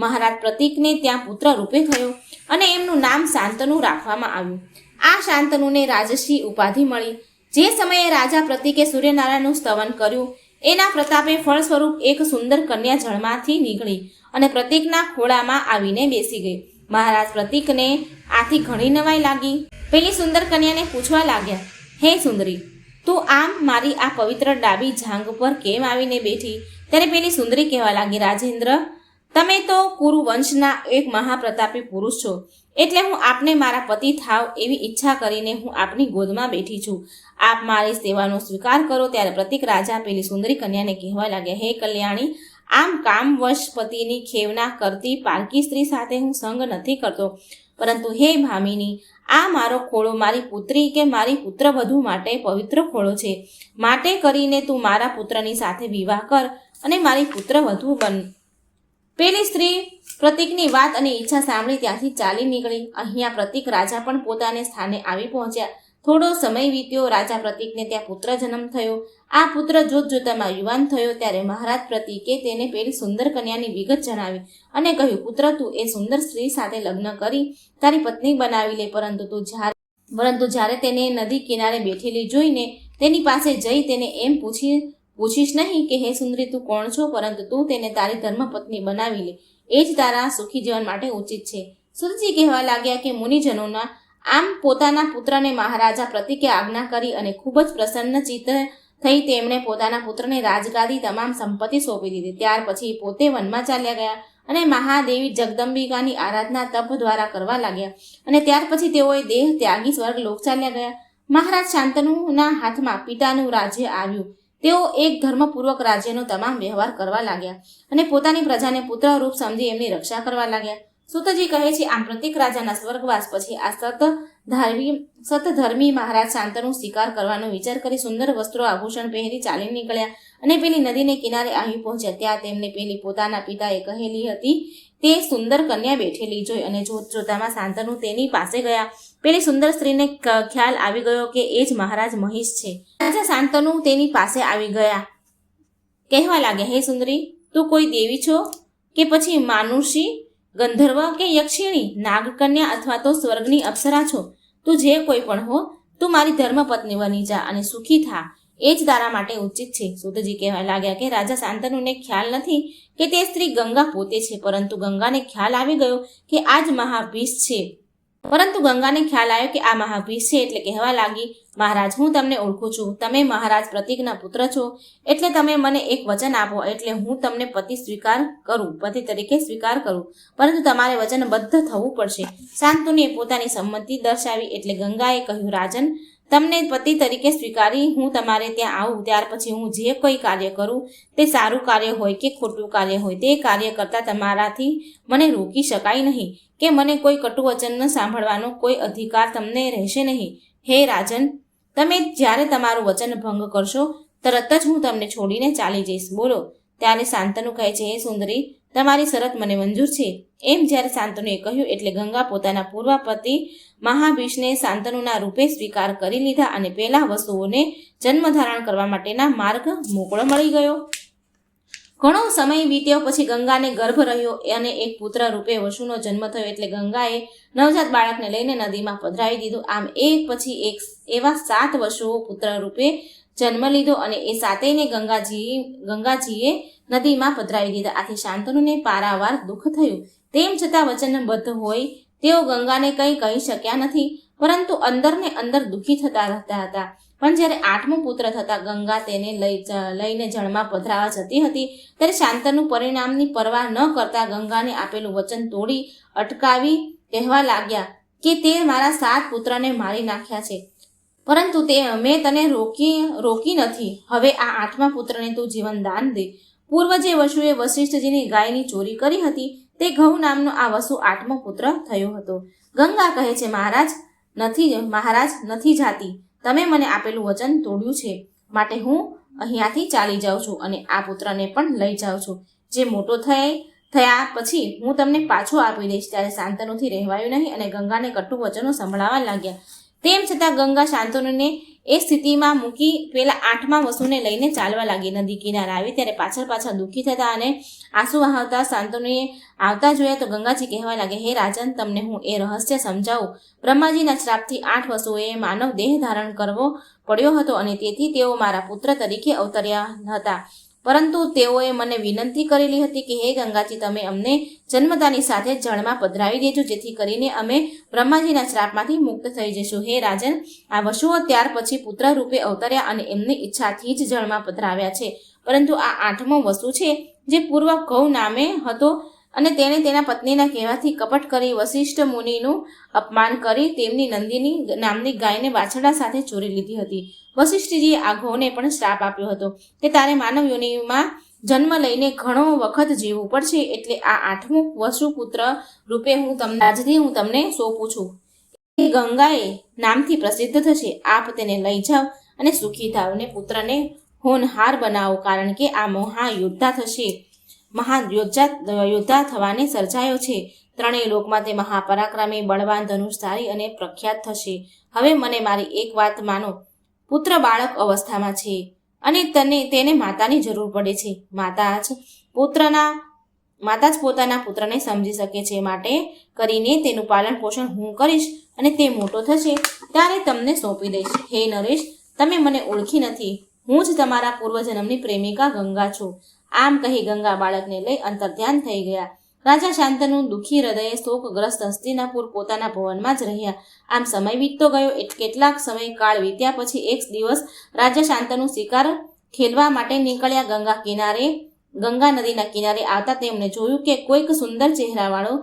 મહારાજ પ્રતીકને ત્યાં પુત્ર રૂપે થયો અને એમનું નામ શાંતનુ રાખવામાં આવ્યું. આ શાંતનુને રાજશ્રી ઉપાધિ મળી. જે સમયે રાજા પ્રતીકે સૂર્યનારાયણનું સ્તવન કર્યું એના પ્રતાપે ફળ સ્વરૂપ એક સુંદર કન્યા જળમાંથી નીકળી અને પ્રતીકના ખોળામાં આવીને બેસી ગઈ. મહારાજ પ્રતીકને આથી ઘણી નવાઈ લાગી. પેલી સુંદર કન્યાને પૂછવા લાગ્યા, હે સુંદરી, તું આમ મારી આ પવિત્ર ડાબી જાંઘ પર કેમ આવીને બેઠી? ત્યારે પેલી સુંદરી કહેવા લાગી, રાજેન્દ્ર, તમે તો કુરુ વંશના એક મહાપ્રતાપી પુરુષ છો, એટલે હું આપને મારા પતિ થાવ એવી ઈચ્છા કરીને હું આપની ગોદમાં બેઠી છું. આપ મારી સેવાનો સ્વીકાર કરો. ત્યારે પ્રતીક રાજા પેલી સુંદરી કન્યાને કહેવા લાગ્યા, હે કલ્યાણી, આમ કામવશ પતિની ખેવના કરતી પારકી સ્ત્રી સાથે હું સંગ નથી કરતો, પરંતુ હે ભામિની, આ મારો ખોળો મારી પુત્રી કે મારી પુત્રવધુ માટે પવિત્ર ખોળો છે. માટે કરીને તું મારા પુત્રની સાથે વિવાહ કર અને મારી પુત્રવધુ બન. પેલી સ્ત્રી પ્રતીકની વાત અને ઈચ્છા સાંભળી ત્યાંથી ચાલી નીકળી. અહીંયા પ્રતીક રાજા પણ પોતાને સ્થાને આવી પહોંચ્યા. થોડો સમય વીત્યો. રાજા પ્રતીકને ત્યાં પુત્ર જન્મ થયો. આ પુત્ર જોતજોતામાં યુવાન થયો. ત્યારે મહારાજ પ્રતીકે તેને પેલી સુંદર કન્યાની વિગત જણાવી અને કહ્યું, પુત્ર, તું એ સુંદર સ્ત્રી સાથે લગ્ન કરી તારી પત્ની બનાવી લે, પરંતુ જ્યારે તેને નદી કિનારે બેઠેલી જોઈને તેની પાસે જઈ તેને એમ પૂછીશ નહીં કે હે સુંદરી, તું કોણ છો, પરંતુ તું તેને તારી ધર્મપત્ની બનાવી લે. એ જ તારા સુખી જીવન માટે ઉચિત છે. સુરજી કહેવા લાગ્યા કે મુનિજનોના આમ પોતાના પુત્રને મહારાજા પ્રતીકે આજ્ઞા કરી અને ખૂબ જ પ્રસન્ન ચિત્ત થઈ તેમણે પોતાના પુત્રને રાજગાદી તમામ સંપત્તિ સોંપી દીધી. ત્યાર પછી પોતે વનમાં ચાલ્યા ગયા અને મહાદેવી જગદંબિકાની આરાધના તપ દ્વારા કરવા લાગ્યા અને ત્યાર પછી તેઓએ દેહ ત્યાગી સ્વર્ગ લોક ચાલ્યા ગયા. મહારાજ શાંતનુના હાથમાં પિતાનું રાજ્ય આવ્યું. તેઓ એક ધર્મપૂર્વક રાજ્યનો તમામ વ્યવહાર કરવા લાગ્યા અને પોતાની પ્રજાને પુત્ર રૂપ સમજી એમની રક્ષા કરવા લાગ્યા. સુતજી કહે છે, આમ પ્રતીક રાજાના સ્વર્ગવાસ પછી આ સતધર્મી મહારાજ શાંતનુ શિકાર કરવાનો વિચાર કરી સુંદર વસ્ત્રો આભૂષણ પહેરી ચાલી નીકળ્યા અને પેલી નદીને કિનારે આવી પહોંચ્યા. ત્યાં તેમને પેલી પોતાના પિતાએ કહેલી હતી તે સુંદર કન્યા બેઠેલી જોઈ અને જોતજોતામાં શાંતનુ તેની પાસે ગયા. પેલી સુંદર સ્ત્રીને ખ્યાલ આવી ગયો કે એ જ મહારાજ મહિષ છે. રાજા શાંતનુ તેની પાસે આવી ગયા. કહેવા લાગ્યા, હે સુંદરી, તું કોઈ દેવી છો કે પછી માનુષી, ગંધર્વ કે યક્ષિણી, નાગકન્યા અથવા તો સ્વર્ગની અપ્સરા છો? તું જે કોઈ પણ હો, તું મારી ધર્મપત્ની બની જા અને સુખી થા. એ જ તારા માટે ઉચિત છે. સુતજી કહેવા લાગ્યા કે રાજા શાંતનુને ખ્યાલ નથી કે તે સ્ત્રી ગંગા પોતે છે, પરંતુ ગંગાને ખ્યાલ આવી ગયો કે આ જ મહાભીષ છે. એટલે કહેવા લાગી, મહારાજ, હું તમને ઓળખું છું. તમે મહારાજ પ્રતીકના પુત્ર છો. એટલે તમે મને એક વચન આપો, એટલે હું તમને પતિ તરીકે સ્વીકાર કરું. પરંતુ તમારે વચનબદ્ધ થવું પડશે. શાંતનુએ પોતાની સંમતિ દર્શાવી. એટલે ગંગાએ કહ્યું, રાજન, તમને પતિ તરીકે સ્વીકારી હું તમારે ત્યાં આવું ત્યાર પછી હું જે કોઈ કાર્ય કરું તે સારું કાર્ય હોય કે ખોટું કાર્ય હોય તે કાર્ય કરતાં તમારાથી મને રોકી શકાય નહીં કે મને કોઈ કટુ વચન સાંભળવાનો કોઈ અધિકાર તમને રહેશે નહીં. હે રાજન, તમે જ્યારે તમારું વચન ભંગ કરશો તરત જ હું તમને છોડીને ચાલી જઈશ. બોલો. ત્યારે શાંતનુ કહે છે, હે સુંદરી, તમારી શરત મને મંજૂર છે. એમ જ્યારે શાંતનુએ કહ્યું એટલે ગંગા પોતાના પૂર્વ પતિ મહાભીષને શાંતનુના રૂપે સ્વીકાર કરી લીધા અને પેલા વસુઓને જન્મ ધારણ કરવા માટેના માર્ગ મોકળો મળી ગયો. ઘણો સમય વીત્યો પછી ગંગાને ગર્ભ રહ્યો અને એક પુત્ર રૂપે વસુનો જન્મ થયો. એટલે ગંગાએ નવજાત બાળકને લઈને નદીમાં પધરાવી દીધું. આમ એક પછી એક એવા 7 વસુઓ પુત્ર રૂપે જન્મ લીધો અને એ સાતેયને ગંગાજીએ નદીમાં પધરાવી દીધા. આથી શાંતનુને પારાવાર દુઃખ થયું. તેમ છતાં વચનબદ્ધ હોય તેઓ ગંગાને કંઈ કહી શક્યા નથી, પરંતુ અંદર ને અંદર દુઃખી થતા રહેતા હતા. પણ જ્યારે 8મો પુત્ર થતા ગંગા તેને લઈને જળમાં પધરાવા જતી હતી ત્યારે શાંતનુ પરિણામની પરવા ન કરતા ગંગાને આપેલું વચન તોડી અટકાવી કહેવા લાગ્યા કે તે મારા 7 પુત્રને મારી નાખ્યા છે, પરંતુ મેં તને રોકી નથી. હવે આ 8મા પુત્રને તું જીવન દાન દે. પૂર્વ જે વસુએ વશિષ્ઠજીની ગાયની ચોરી કરી હતી તે ઘઉ નામનો આ વસુ 8મો પુત્ર થયો હતો. ગંગા કહે છે, મહારાજ નથી જાતી. તમે મને આપેલું વચન તોડ્યું છે, માટે હું અહીંયાથી ચાલી જાઉં છું અને આ પુત્રને પણ લઈ જાઉં છું. જે મોટો થયા પછી હું તમને પાછો આપી દઈશ. ત્યારે શાંતનુથી રહેવાયું નહીં અને ગંગાને કટુ વચનો સંભળાવા લાગ્યા. તેમ છતાં ગંગા શાંતનુને એ સ્થિતિમાં મૂકી પેલા 8મા વસુને લઈને ચાલવા લાગી. નદી કિનારે આવી ત્યારે પાછળ દુઃખી થતા અને આંસુ વહાવતા શાંતનુએ આવતા જોયા તો ગંગાજી કહેવા લાગે, હે રાજન, તમને હું એ રહસ્ય સમજાવું. બ્રહ્માજીના શ્રાપથી 8 વસુઓએ માનવ દેહ ધારણ કરવો પડ્યો હતો અને તેથી તેઓ મારા પુત્ર તરીકે અવતર્યા હતા. પરંતુ તેઓએ મને વિનંતી કરેલી હતી કે હે ગંગાજી, તમે અમને જન્મતાની સાથે જળમાં પધરાવી દેજો, જેથી કરીને અમે બ્રહ્માજીના શ્રાપમાંથી મુક્ત થઈ જઈશું. હે રાજન, આ વસુઓ ત્યાર પછી પુત્ર રૂપે અવતર્યા અને એમની ઈચ્છાથી જ જળમાં પધરાવ્યા છે. પરંતુ આ 8મો વસુ છે, જે પૂર્વ કૌ નામે હતો અને તેણે તેના પત્નીના કહેવાથી કપટ કરી વશિષ્ઠ મુનિનું અપમાન કરી તેમની નંદિની નામની ગાયને વાછરડા સાથે ચોરી લીધી હતી. વશિષ્ઠજીએ આ ઘઉને પણ શ્રાપ આપ્યો હતો કે તારે માનવ યોનિમાં જન્મ લઈને ઘણો વખત જીવવું પડશે, એટલે આ 8મું વસુ પુત્ર રૂપે આજથી હું તમને સોંપું છું. એ ગંગાએ નામથી પ્રસિદ્ધ થશે. આપ તેને લઈ જાઓ અને સુખી થાવ ને પુત્રને હોનહાર બનાવો, કારણ કે આ મહાન યોદ્ધા થવાને સર્જાયો છે. 3 લોકમાં તે મહાપરાક્રમી, બળવાન, ધનુષધારી અને પ્રખ્યાત થશે. હવે મને મારી એક વાત માનો. પુત્ર બાળક અવસ્થામાં છે અને તેને માતાની જરૂર પડે છે. માતા જ પોતાના પુત્રને સમજી શકે છે. માટે કરીને તેનું પાલન પોષણ હું કરીશ અને તે મોટો થશે ત્યારે તમને સોંપી દઈશ. હે નરેશ, તમે મને ઓળખી નથી. હું જ તમારા પૂર્વજન્મની પ્રેમિકા ગંગા છું. આમ કહી ગંગા બાળકને લઈ અંતર્ધ્યાન થઈ ગયા. રાજા શાંતનુ દુઃખી હૃદયે શોકગ્રસ્ત હસ્તિનાપુર પોતાના ભવનમાં જ રહ્યા. આમ સમય વીતતો ગયો. કેટલાક સમય કાળ વીત્યા પછી એક દિવસ રાજા શાંતનુ શિકાર ખેલવા માટે નીકળ્યા. ગંગા નદીના કિનારે આવતા તેમણે જોયું કે કોઈક સુંદર ચહેરાવાળો,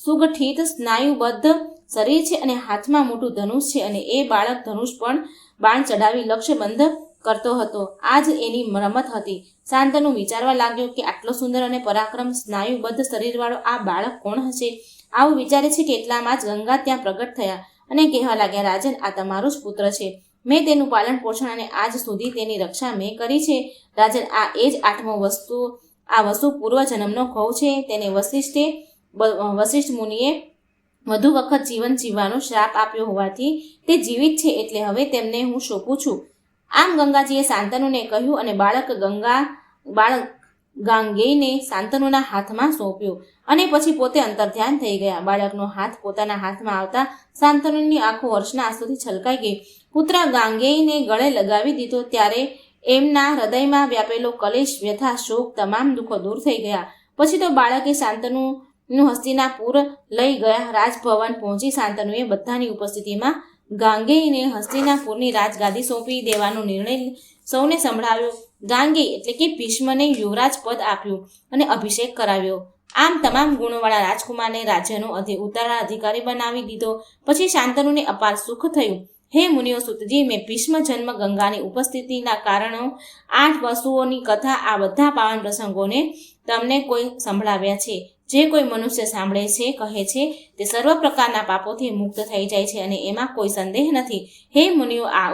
સુગઠિત, સ્નાયુબદ્ધ શરીર છે અને હાથમાં મોટું ધનુષ છે અને એ બાળક ધનુષ પણ બાણ ચડાવી લક્ષ્યબંધ કરતો હતો. આ જ એની રમત હતી. શાંતનુ વિચારવા લાગ્યો કે આટલો સુંદર અને પરાક્રમ સ્નાયુબદ્ધ શરીરવાળો આ બાળક કોણ હશે? આવું વિચારે છે કે એટલામાં જ ગંગા ત્યાં પ્રગટ થયા અને કહેવા લાગ્યા, રાજન, આ તમારો જ પુત્ર છે. મેં તેનું પાલન પોષણ અને આજ સુધી તેની રક્ષા મેં કરી છે. રાજન, આ એ જ 8મો વસુ પૂર્વજન્મનો ઘઉ છે. તેને વશિષ્ઠ મુનિએ વધુ વખત જીવન જીવવાનો શ્રાપ આપ્યો હોવાથી તે જીવિત છે, એટલે હવે તેમને હું સોંપું છું. આમ ગંગાજીએ શાંતનુને કહ્યું અને બાળક ગાંગેયને શાંતનુના હાથમાં સોંપ્યો અને પછી પોતે અંતર્ધ્યાન થઈ ગયા. બાળકનો હાથ પોતાના હાથમાં આવતા શાંતનુની આંખો હર્ષના આંસુથી છલકાઈ ગઈ. પુત્ર ગાંગેયને ગળે લગાવી દીધો ત્યારે એમના હૃદયમાં વ્યાપેલો કલેશ, વ્યથા, શોક, તમામ દુઃખો દૂર થઈ ગયા. પછી તો બાળકે શાંતનુનું હસ્તિનાપુર લઈ ગયા. રાજભવન પહોંચી શાંતનુએ બધાની ઉપસ્થિતિમાં ગાંગેયને હસ્તિનાપુરની રાજગાદી સોંપી દેવાનો નિર્ણય સૌને સંભળાવ્યો. ગાંગેય એટલે કે ભીષ્મને યુવરાજ પદ આપ્યું અને અભિષેક કરાવ્યો. આમ તમામ ગુણોવાળા રાજકુમારને રાજ્યનો ઉત્તરાધિકારી બનાવી દીધો. પછી શાંતનુને અપાર સુખ થયું. હે મુનિઓ સુતજી, મેં ભીષ્મ જન્મ, ગંગાની ઉપસ્થિતિના કારણો, 8 વસુઓની કથા, આ બધા પાવન પ્રસંગોને તમને કોઈ સંભળાવ્યા છે. જે કોઈ મનુષ્ય સાંભળે છે, કહે છે, તે સર્વ પ્રકારના પાપોથી મુક્ત થઈ જાય છે અને એમાં કોઈ સંદેહ નથી. હે મુનિઓ, આ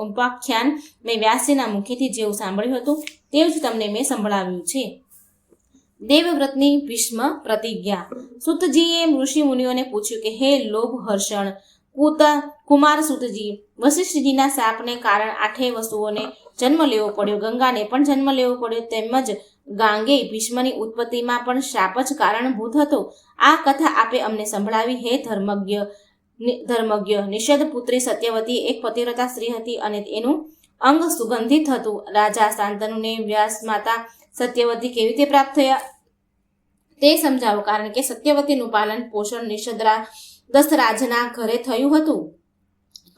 ઉપાખ્યાન મેં વ્યાસજીના મુખેથી જેવું સાંભળ્યું હતું તેવું જ તમને મેં સંભળાવ્યું છે. દેવવ્રતની ભીષ્મ પ્રતિજ્ઞા. સુતજીએ ઋષિ મુનિઓને પૂછ્યું કે હે લોભ હર્ષણ કુમાર સુતજી, વશિષ્ઠજીના શાપને કારણ 8 વસુઓને જન્મ લેવો પડ્યો. ગંગાને પણ જન્મ લેવો પડ્યો. તેમજ ગાંગેય ભીષ્મની ઉત્પત્તિમાં પણ શાપ જ કારણભૂત હતો. આ કથા આપે અમને સંભળાવી. હે ધર્મજ્ઞ નિષદ પુત્રી સત્યવતી એક પતિવ્રતા સ્ત્રી હતી અને એનું અંગ સુગંધિત હતું. રાજા શાંતનુને વ્યાસ માતા સત્યવતી કેવી રીતે પ્રાપ્ત થયા તે સમજાવો, કારણ કે સત્યવતીનું પાલન પોષણ નિષદરા દશરાજના ઘરે થયું હતું.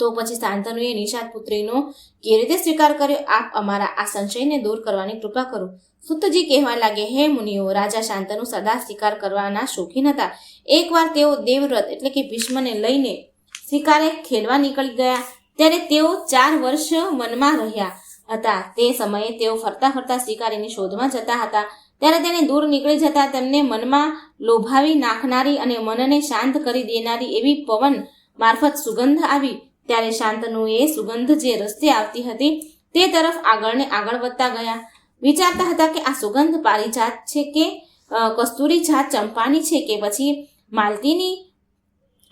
તો પછી શાંતનુએ નિષાદ પુત્રીનો કેવી રીતે સ્વીકાર કર્યો? આપ અમારા આ સંશયને દૂર કરવાની કૃપા કરો. સૂતજી કહેવા લાગે, હે મુનિઓ, રાજા શાંતનુ સદા શિકાર કરવાના શોખીન હતા. એકવાર તેઓ દેવવ્રત એટલે કે ભીષ્મને લઈને શિકારે ખેલવા નીકળી ગયા. ત્યારે તેઓ 4 વર્ષ વનમાં રહ્યા હતા. તે સમયે તેઓ ફરતા ફરતા શિકારીની શોધમાં જતા હતા. ત્યારે તેને દૂર નીકળી જતા તેમને મનમાં લોભાવી નાખનારી અને મનને શાંત કરી દેનારી એવી પવન મારફત સુગંધ આવી. ત્યારે શાંતનુએ સુગંધ જે રસ્તે આવતી હતી તે તરફ આગળ વધતા ગયા. વિચારતા હતા કે આ સુગંધ પારિજાત છે કે કસ્તુરી જાત ચંપાની છે કે પછી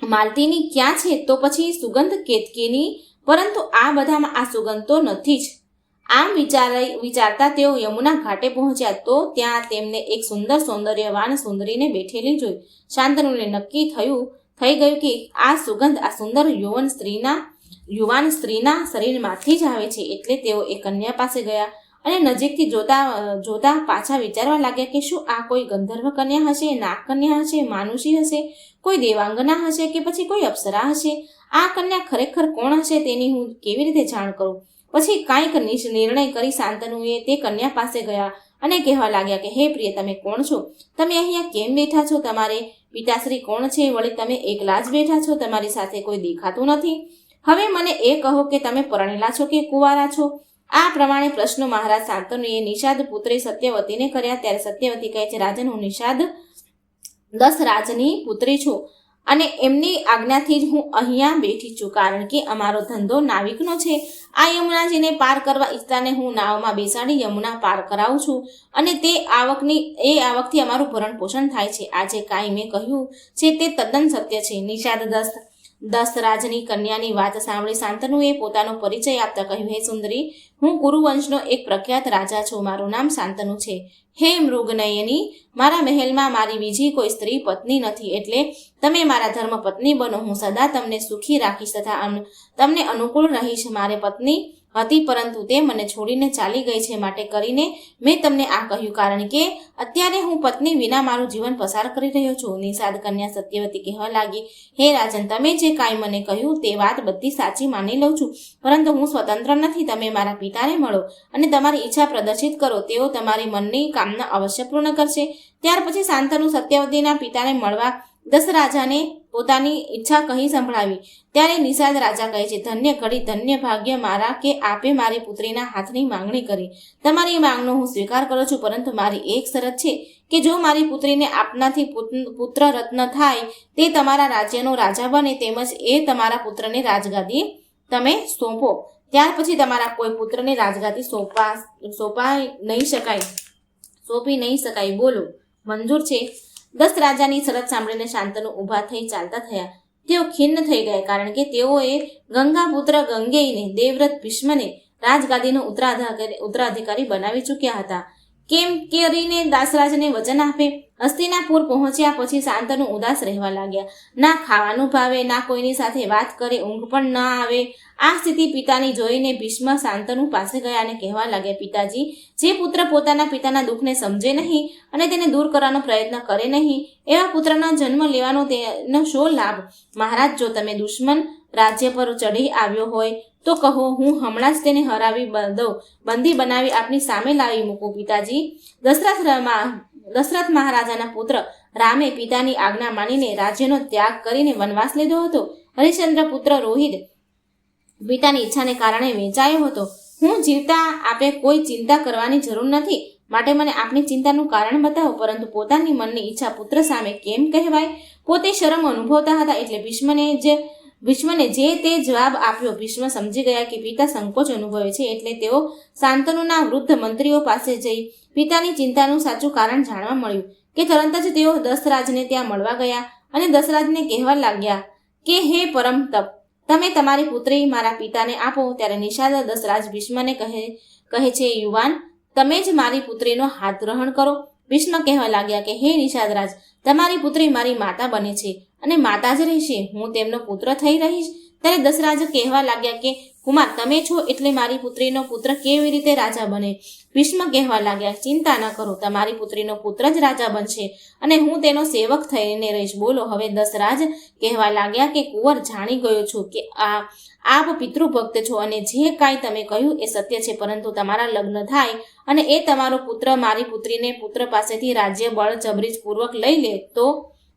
માલતીની ક્યાં છે, તો પછી સુગંધ કેતકીની, પરંતુ આ બધામાં આ સુગંધ તો નથી જ. આમ વિચારતા તેઓ યમુના ઘાટે પહોંચ્યા તો ત્યાં તેમને એક સૌંદર્યવાન સુંદરીને બેઠેલી જોઈ. શાંતનુને નક્કી થઈ ગયું કે આ સુગંધ આ સુંદર યુવાન સ્ત્રીના શરીરમાંથી જ આવે છે. એટલે તેઓ એ કન્યા પાસે ગયા અને નજીકથી જોતા પાછા વિચારવા લાગ્યા કે શું આ કોઈ ગંધર્વ કન્યા હશે, નાગ કન્યા હશે, માનુષી હશે, કોઈ દેવાંગના હશે કે પછી કોઈ અપ્સરા હશે? આ કન્યા ખરેખર કોણ હશે તેની હું કેવી રીતે જાણ કરું? પછી કાંઈક નિર્ણય કરી શાંતનુએ તે કન્યા પાસે ગયા અને કહેવા લાગ્યા કે હે પ્રિય, તમે કોણ છો? તમે અહીંયા કેમ બેઠા છો? તમારે પિતાશ્રી કોણ છે? વળી તમે એકલા જ બેઠા છો, તમારી સાથે કોઈ દેખાતું નથી. હવે મને એ કહો કે તમે પરણેલા છો કે કુંવારા છો? આ પ્રમાણે પ્રશ્નો મહારાજ શાંતનુએ નિષાદ પુત્રી સત્યવતીને કર્યા. ત્યારે સત્યવતી કહે છે, રાજન, હું નિષાદ દશરાજની પુત્રી છું અને એમની આજ્ઞાથી જ હું અહીંયા બેઠી છું, કારણ કે અમારો ધંધો નાવિકનો છે. આ યમુનાજીને પાર કરવા ઈચ્છતાને હું નાવમાં બેસાડી યમુના પાર કરાવું છું અને તે આવકથી અમારું ભરણ પોષણ થાય છે. આજે કાંઈ મેં કહ્યું છે તે તદ્દન સત્ય છે. નિષાદ દશરાજની કન્યાની વાત સાંભળી શાંતનુએ પોતાનો પરિચય આપતા કહ્યું, હે સુંદરી, હું કુરુવંશનો એક પ્રખ્યાત રાજા છું. મારું નામ શાંતનુ છે. હે મૃગનયની, મારા મહેલમાં મારી બીજી કોઈ સ્ત્રી પત્ની નથી, એટલે તમે મારા ધર્મ પત્ની બનો. હું સદા તમને સુખી રાખીશ તથા તમને અનુકૂળ રહીશ. મારે પત્ની હતી, પરંતુ તે મને છોડીને ચાલી ગઈ છે. માટે કરીને મેં તમને આ કહ્યું, કારણ કે અત્યારે હું પત્ની વિના મારું જીવન પસાર કરી રહ્યો છું. નિષાદ કન્યા સત્યવતી કહેવા લાગી, હે રાજન, તમે જે કાંઈ મને કહ્યું તે વાત બધી સાચી માની લઉં છું, પરંતુ હું સ્વતંત્ર નથી. તમે મારા પિતાને મળો અને તમારી ઈચ્છા પ્રદર્શિત કરો. તેઓ તમારી મનની કામના અવશ્ય પૂર્ણ કરશે. ત્યાર પછી શાંતનુ સત્યવતીના પિતાને મળવા દશરાજાને પોતાની ઈચ્છા કહી સંભળાવી. ત્યારે નિષાદ રાજા કહે છે, ધન્ય ઘડી, ધન્ય ભાગ્ય મારા કે આપે મારી પુત્રીના હાથની માંગણી કરી. તમારી માંગનો હું સ્વીકાર કરું છું, પરંતુ મારી એક શરત છે કે જો મારી પુત્રીને આપનાથી પુત્ર રત્ન થાય, તે તમારા રાજ્યનો રાજા બને, તેમજ એ તમારા પુત્રને રાજગાદી તમે સોંપો. ત્યાર પછી તમારા કોઈ પુત્રને રાજગાદી સોંપી નહીં શકાય. બોલો, મંજૂર છે? દશરાજાની શરત સાંભળીને શાંતનુ ઊભા થઈ ચાલતા થયા. તેઓ ખિન્ન થઈ ગયા, કારણ કે તેઓએ ગંગાપુત્ર ગંગેયને, દેવવ્રત ભીષ્મને રાજગાદીનો ઉત્તરાધિકારી બનાવી ચૂક્યા હતા. કેમ કરીને દશરાજને વચન આપે? હસ્તિનાપુર પહોંચ્યા પછી શાંતનુ ઉદાસ રહેવા લાગ્યા. ના ખાવાનું ભાવે, ના કોઈની સાથે વાત કરે, ઊંઘ પણ ન આવે. આ સ્થિતિ પિતાની જોઈને ભીષ્મ શાંતનુ પાસે ગયા અને કહેવા લાગ્યા, પિતાજી, જે પુત્ર પોતાના પિતાના દુઃખને સમજે નહીં અને તેને દૂર કરવાનો પ્રયત્ન કરે નહીં, એવા પુત્રના જન્મ લેવાનો તેનો શો લાભ? મહારાજ, જો તમે દુશ્મન રાજ્ય પર ચઢી આવ્યો હોય તો કહો, હું હમણાં જ તેને હરાવી દઉં, બંદી બનાવી આપની સામે લાવી મૂકું. પિતાજી, દશરથ મહારાજાના પુત્ર રામે પિતાની આજ્ઞા માનીને રાજ્યનો ત્યાગ કરીને વનવાસ લીધો હતો. હરિશ્ચંદ્ર પુત્ર રોહિત પિતાની ઈચ્છાને કારણે વેચાયો હતો. હું જીવતા આપે કોઈ ચિંતા કરવાની જરૂર નથી, માટે મને આપની ચિંતાનું કારણ બતાવો. પરંતુ પોતાની મનની ઈચ્છા પુત્ર સામે કેમ કહેવાય? પોતે શરમ અનુભવતા હતા, એટલે ભીષ્મને જે તે જવાબ આપ્યો. ભીષ્મ સમજી ગયા કે પિતા સંકોચ અનુભવે છે, એટલે તેઓ શાંતનુના વૃદ્ધ મંત્રીઓ પાસે જઈ પિતાની ચિંતાનું સાચું કારણ જાણવા મળ્યું કે તરત જ તેઓ દશરાજને ત્યાં મળવા ગયા અને દશરાજને કહેવા લાગ્યા કે હે પરમ તપ, તમે તમારી પુત્રી મારા પિતાને આપો. ત્યારે નિષાદ દશરાજ ભીષ્મને કહે છે, યુવાન, તમે જ મારી પુત્રીનો હાથ ગ્રહણ કરો. ભીષ્મ કહેવા લાગ્યા કે હે નિષાદરાજ, તમારી પુત્રી મારી માતા બને છે અને માતા જ રહેશે. હું તેમનો પુત્ર થઈ રહીશ. ત્યારે દશરાજ કહેવા લાગ્યા કે કુમાર તમે છો એટલે મારી પુત્રીનો પુત્ર કેવી રીતે રાજા બને? ભીષ્મ કહેવા લાગ્યા, ચિંતા ન કરો, તમારી પુત્રીનો પુત્ર જ રાજા બનશે અને હું તેનો સેવક થઈને રહીશ. બોલો. હવે દશરાજ કહેવા લાગ્યા કે કુંવર, જાણી ગયો છું કે આપ પિતૃભક્ત છો અને જે કાંઈ તમે કહ્યું એ સત્ય છે, પરંતુ તમારા લગ્ન થાય અને એ તમારો પુત્ર મારી પુત્રીને પુત્ર પાસેથી રાજ્ય બળજબરીપૂર્વક લઈ લે તો?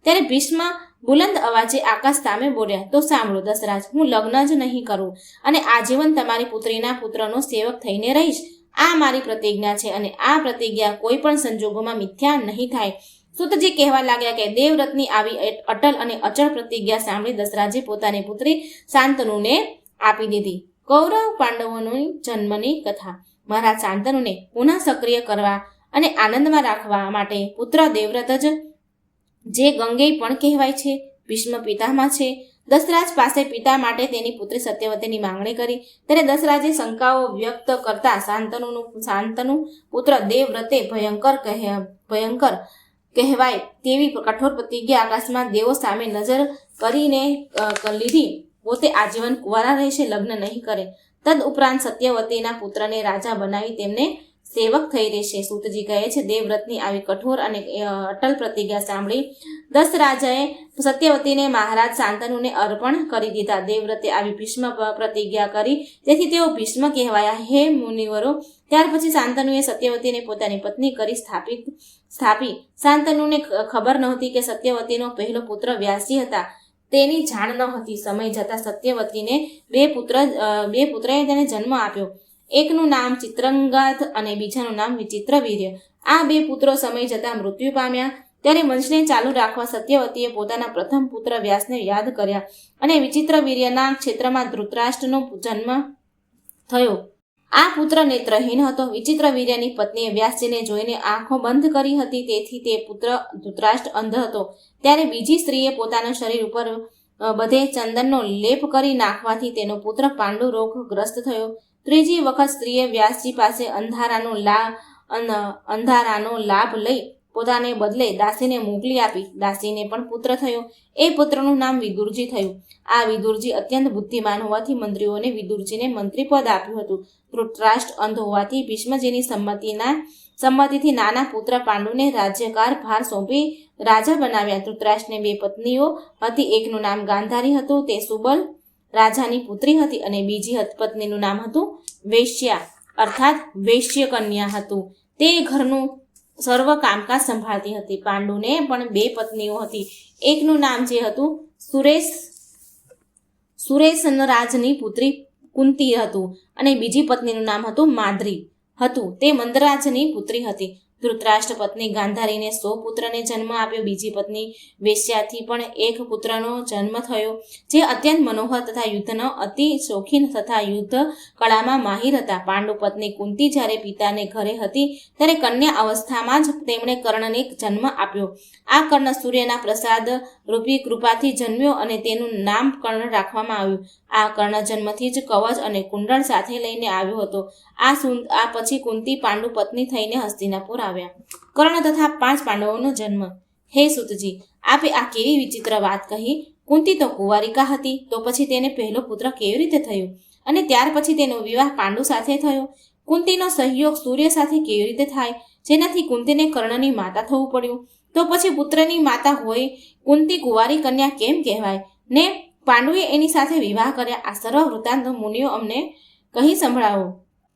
ત્યારે ભીષ્મ બુલંદ અવાજે આકાશ સામે બોલ્યા, તો સાંભળો દશરાજ, હું લગ્ન જ નહીં કરું અને આજીવન તમારી પુત્રીના પુત્રનો સેવક થઈને રહીશ. આ મારી પ્રતિજ્ઞા છે અને આ પ્રતિજ્ઞા કોઈ પણ સંજોગોમાં મિથ્યા નહીં થાય. સૂતજી કહેવા લાગ્યા કે દેવવ્રતની આવી અટલ અને અચળ પ્રતિજ્ઞા સાંભળી દશરાજે પોતાની પુત્રી શાંતનુને આપી દીધી. કૌરવ પાંડવોની જન્મની કથા. મહારાજ શાંતનુને પુનઃ સક્રિય કરવા અને આનંદમાં રાખવા માટે પુત્ર દેવવ્રત જ જે ગંગેય પણ કહેવાય છે, ભીષ્મ પિતામાં છે. દશરાજ પાસે પિતા માટે તેની પુત્રી સત્યવતીની માંગણી કરી. ત્યારે દશરાજે શંકાઓ વ્યક્ત કરતા શાંતનુ પુત્ર દેવવ્રતે ભયંકર કહેવાય તેવી કઠોર પ્રતિજ્ઞા આકાશમાં દેવો સામે નજર કરીને લીધી. પોતે આજીવન કુંવારા રહેશે, લગ્ન નહીં કરે. તદ ઉપરાંત સત્યવતીના પુત્રને રાજા બનાવી તેમને સેવક થઈ રહેશે. સૂતજી કહે છે, દેવવ્રતની આવી કઠોર અને અટલ પ્રતિજ્ઞા સાંભળી દશરાજાએ સત્યવતીને મહારાજ શાંતનુને અર્પણ કરી દીધા. દેવવ્રતે આવી ભીષ્મ પ્રતિજ્ઞા કરી, તેથી તેઓ ભીષ્મ કહેવાયા. હે મુનિવરો, ત્યાર પછી શાંતનુએ સત્યવતીને પોતાની પત્ની કરી સ્થાપી. શાંતનુને ખબર નહોતી કે સત્યવતીનો પહેલો પુત્ર વ્યાસજી હતા, તેની જાણ ન હતી. સમય જતા સત્યવતીને બે પુત્રએ તેને જન્મ આપ્યો. એકનું નામ ચિત્રંગાદ અને બીજાનું નામ વિચિત્રવીર્ય. આ બે પુત્રો સમય જતા મૃત્યુ પામ્યા. ત્યારે વંશને ચાલુ રાખવા સત્યવતીએ પોતાના પ્રથમ પુત્ર વ્યાસને યાદ કર્યા અને વિચિત્રવીર્યના ક્ષેત્રમાં ધૃતરાષ્ટ્રનો જન્મ થયો. આ પુત્ર નેત્રહીન હતો. વિચિત્રવીર્યની પત્નીએ વ્યાસજીને જોઈને આંખો બંધ કરી હતી, તેથી તે પુત્ર ધૃતરાષ્ટ્ર અંધ હતો. ત્યારે બીજી સ્ત્રીએ પોતાના શરીર ઉપર બધે ચંદનનો લેપ કરી નાખવાથી તેનો પુત્ર પાંડુ રોગગ્રસ્ત થયો. ત્રીજી વખત સ્ત્રીએ વ્યાસજી પાસે અંધારાનો લાભ લઈ પોતાને બદલે દાસીને મોકલી આપી. દાસીને પણ પુત્ર થયો. એ પુત્રનું નામ વિદુરજી થયું. આ વિદુરજી અત્યંત બુદ્ધિમાન હોવાથી મંત્રીઓને વિદુરજીને મંત્રી પદ આપ્યું હતું. ધૃતરાષ્ટ્ર અંધ હોવાથી ભીષ્મજીની સંમતિથી નાના પુત્ર પાંડુને રાજ્યકાર ભાર સોંપી રાજા બનાવ્યા. ધૃતરાષ્ટ્રને બે પત્નીઓ હતી. એકનું નામ ગાંધારી હતું, તે સુબલ રાજાની પુત્રી હતી, અને બીજી પત્નીનું નામ હતું વેશ્યા અર્થાત વૈશ્ય કન્યા હતું. તે ઘરનું સર્વ કામકાજ સંભાળતી હતી. પાંડુને પણ બે પત્નીઓ હતી. એકનું નામ જે હતું સુરેશનરાજની પુત્રી કુંતી હતું અને બીજી પત્નીનું નામ હતું માદ્રી હતું, તે મંદરાજની પુત્રી હતી. ધૃતરાષ્ટ્ર પત્ની ગાંધારીને 100 પુત્રને જન્મ આપ્યો. બીજી પત્ની વેશ્યાથી પણ એક પુત્રનો જન્મ થયો, જે અત્યંત મનોહર તથા યુદ્ધનો અતિ શોખીન તથા યુદ્ધ કળામાં માહિર હતા. પાંડુ પત્ની કુંતી જ્યારે પિતાને ઘરે હતી ત્યારે કન્યા અવસ્થામાં જ તેમણે કર્ણને જન્મ આપ્યો. આ કર્ણ સૂર્યના પ્રસાદ રૂપી કૃપાથી જન્મ્યો અને તેનું નામ કર્ણ રાખવામાં આવ્યું. આ કર્ણ જન્મથી જ કવચ અને કુંડળ સાથે લઈને આવ્યો હતો. આ પછી કુંતી પાંડુ પત્ની થઈને હસ્તિનાપુર આવ્યા. કર્ણ તથા 5 પાંડવોનો જન્મ. હે સૂતજી, આપે આ કેવી વિચિત્ર વાત કહી. કુંતી તો કુંવારિકા હતી, તો પછી તેને પહેલો પુત્ર કેવી રીતે થયો અને ત્યાર પછી તેનો વિવાહ પાંડુ સાથે થયો? કુંતીનો સહયોગ સૂર્ય સાથે કેવી રીતે થાય, જેનાથી કુંતીને કર્ણની માતા થવું પડ્યું? તો પછી પુત્રની માતા હોય કુંતી કુંવારી કન્યા કેમ કહેવાય ને પાંડુએ એની સાથે વિવાહ કર્યા? આ સર્વ વૃત્તાંત મુનિઓ અમને કહી સંભળાવો.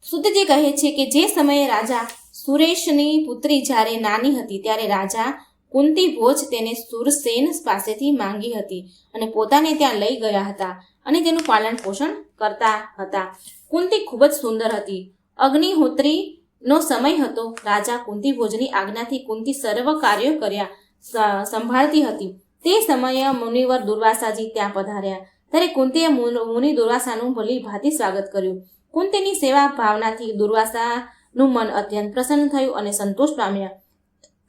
સૂતજી કહે છે કે જે સમયે રાજા સુરેશની પુત્રી જ્યારે નાની હતી ત્યારે રાજા કુંતી ભોજ તેને સુરસેન પાસેથી માંગી હતી અને પોતાને ત્યાં લઈ ગયા હતા અને તેનું પાલન પોષણ કરતા હતા. કુંતી ખૂબ જ સુંદર હતી. અગ્નિહોત્રીનો સમય હતો. રાજા કુંતી ભોજની આજ્ઞાથી કુંતી સર્વ કાર્યો સંભાળતી હતી. તે સમયે મુનિવર દુર્વાસાજી ત્યાં પધાર્યા. ત્યારે કુંતીએ મુનિ દુર્વાસાનું ભલી ભાંતિ સ્વાગત કર્યું. કુંતીની સેવા ભાવનાથી દુર્વાસાનું મન અત્યંત પ્રસન્ન થયું અને સંતોષ પામ્યા.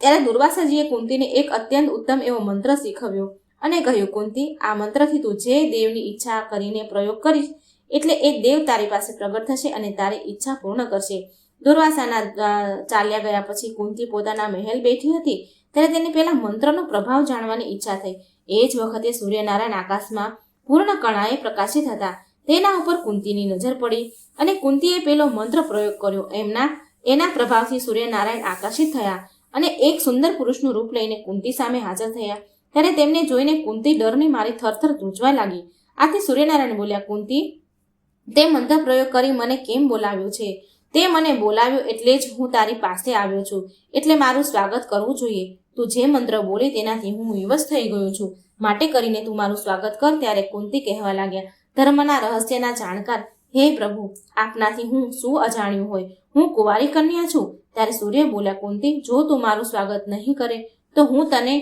ત્યારે દુર્વાસાજીએ કુંતીને એક અત્યંત ઉત્તમ એવો મંત્ર શીખવ્યો અને કહ્યું, કુંતી, આ મંત્રથી તું જે દેવની ઈચ્છા કરીને પ્રયોગ કરીશ એટલે એ દેવ તારી પાસે પ્રગટ થશે અને તારી ઈચ્છા પૂર્ણ કરશે. દુર્વાસાના ચાલ્યા ગયા પછી કુંતી પોતાના મહેલ બેઠી હતી. ત્યારે તેને પેલા મંત્રનો પ્રભાવ જાણવાની ઈચ્છા થઈ. એ જ વખતે સૂર્યનારાયણ આકાશમાં પૂર્ણ કણાએ પ્રકાશિત હતા. તેના ઉપર કુંતીની નજર પડી અને કુંતીએ પેલો મંત્ર પ્રયોગ કર્યો. એના પ્રભાવથી સૂર્યનારાયણ આકર્ષિત થયા અને એક સુંદર પુરુષનું રૂપ લઈને કુંતી સામે હાજર થયા. ત્યારે તેમને જોઈને કુંતી ડરની મારી થરથર ધ્રુજવા લાગી. આથી સૂર્યનારાયણ બોલ્યા, કુંતી, તે મંત્ર પ્રયોગ કરી મને કેમ બોલાવ્યો છે? તે મને બોલાવ્યો એટલે જ હું તારી પાસે આવ્યો છું, એટલે મારું સ્વાગત કરવું જોઈએ. તું જે મંત્ર બોલી તેનાથી હું વિવશ થઈ ગયો છું, માટે કરીને તું મારું સ્વાગત કર. ત્યારે કુંતી કહેવા લાગ્યા, ધર્મના રહસ્યના જાણકાર, હે પ્રભુ, આપનાથી હું શું અજાણ્યું હોય? હું કુંવારી કન્યા છું. ત્યારે સૂર્ય બોલ્યા, કુંતી, જો તું મારું સ્વાગત નહીં કરે તો હું તને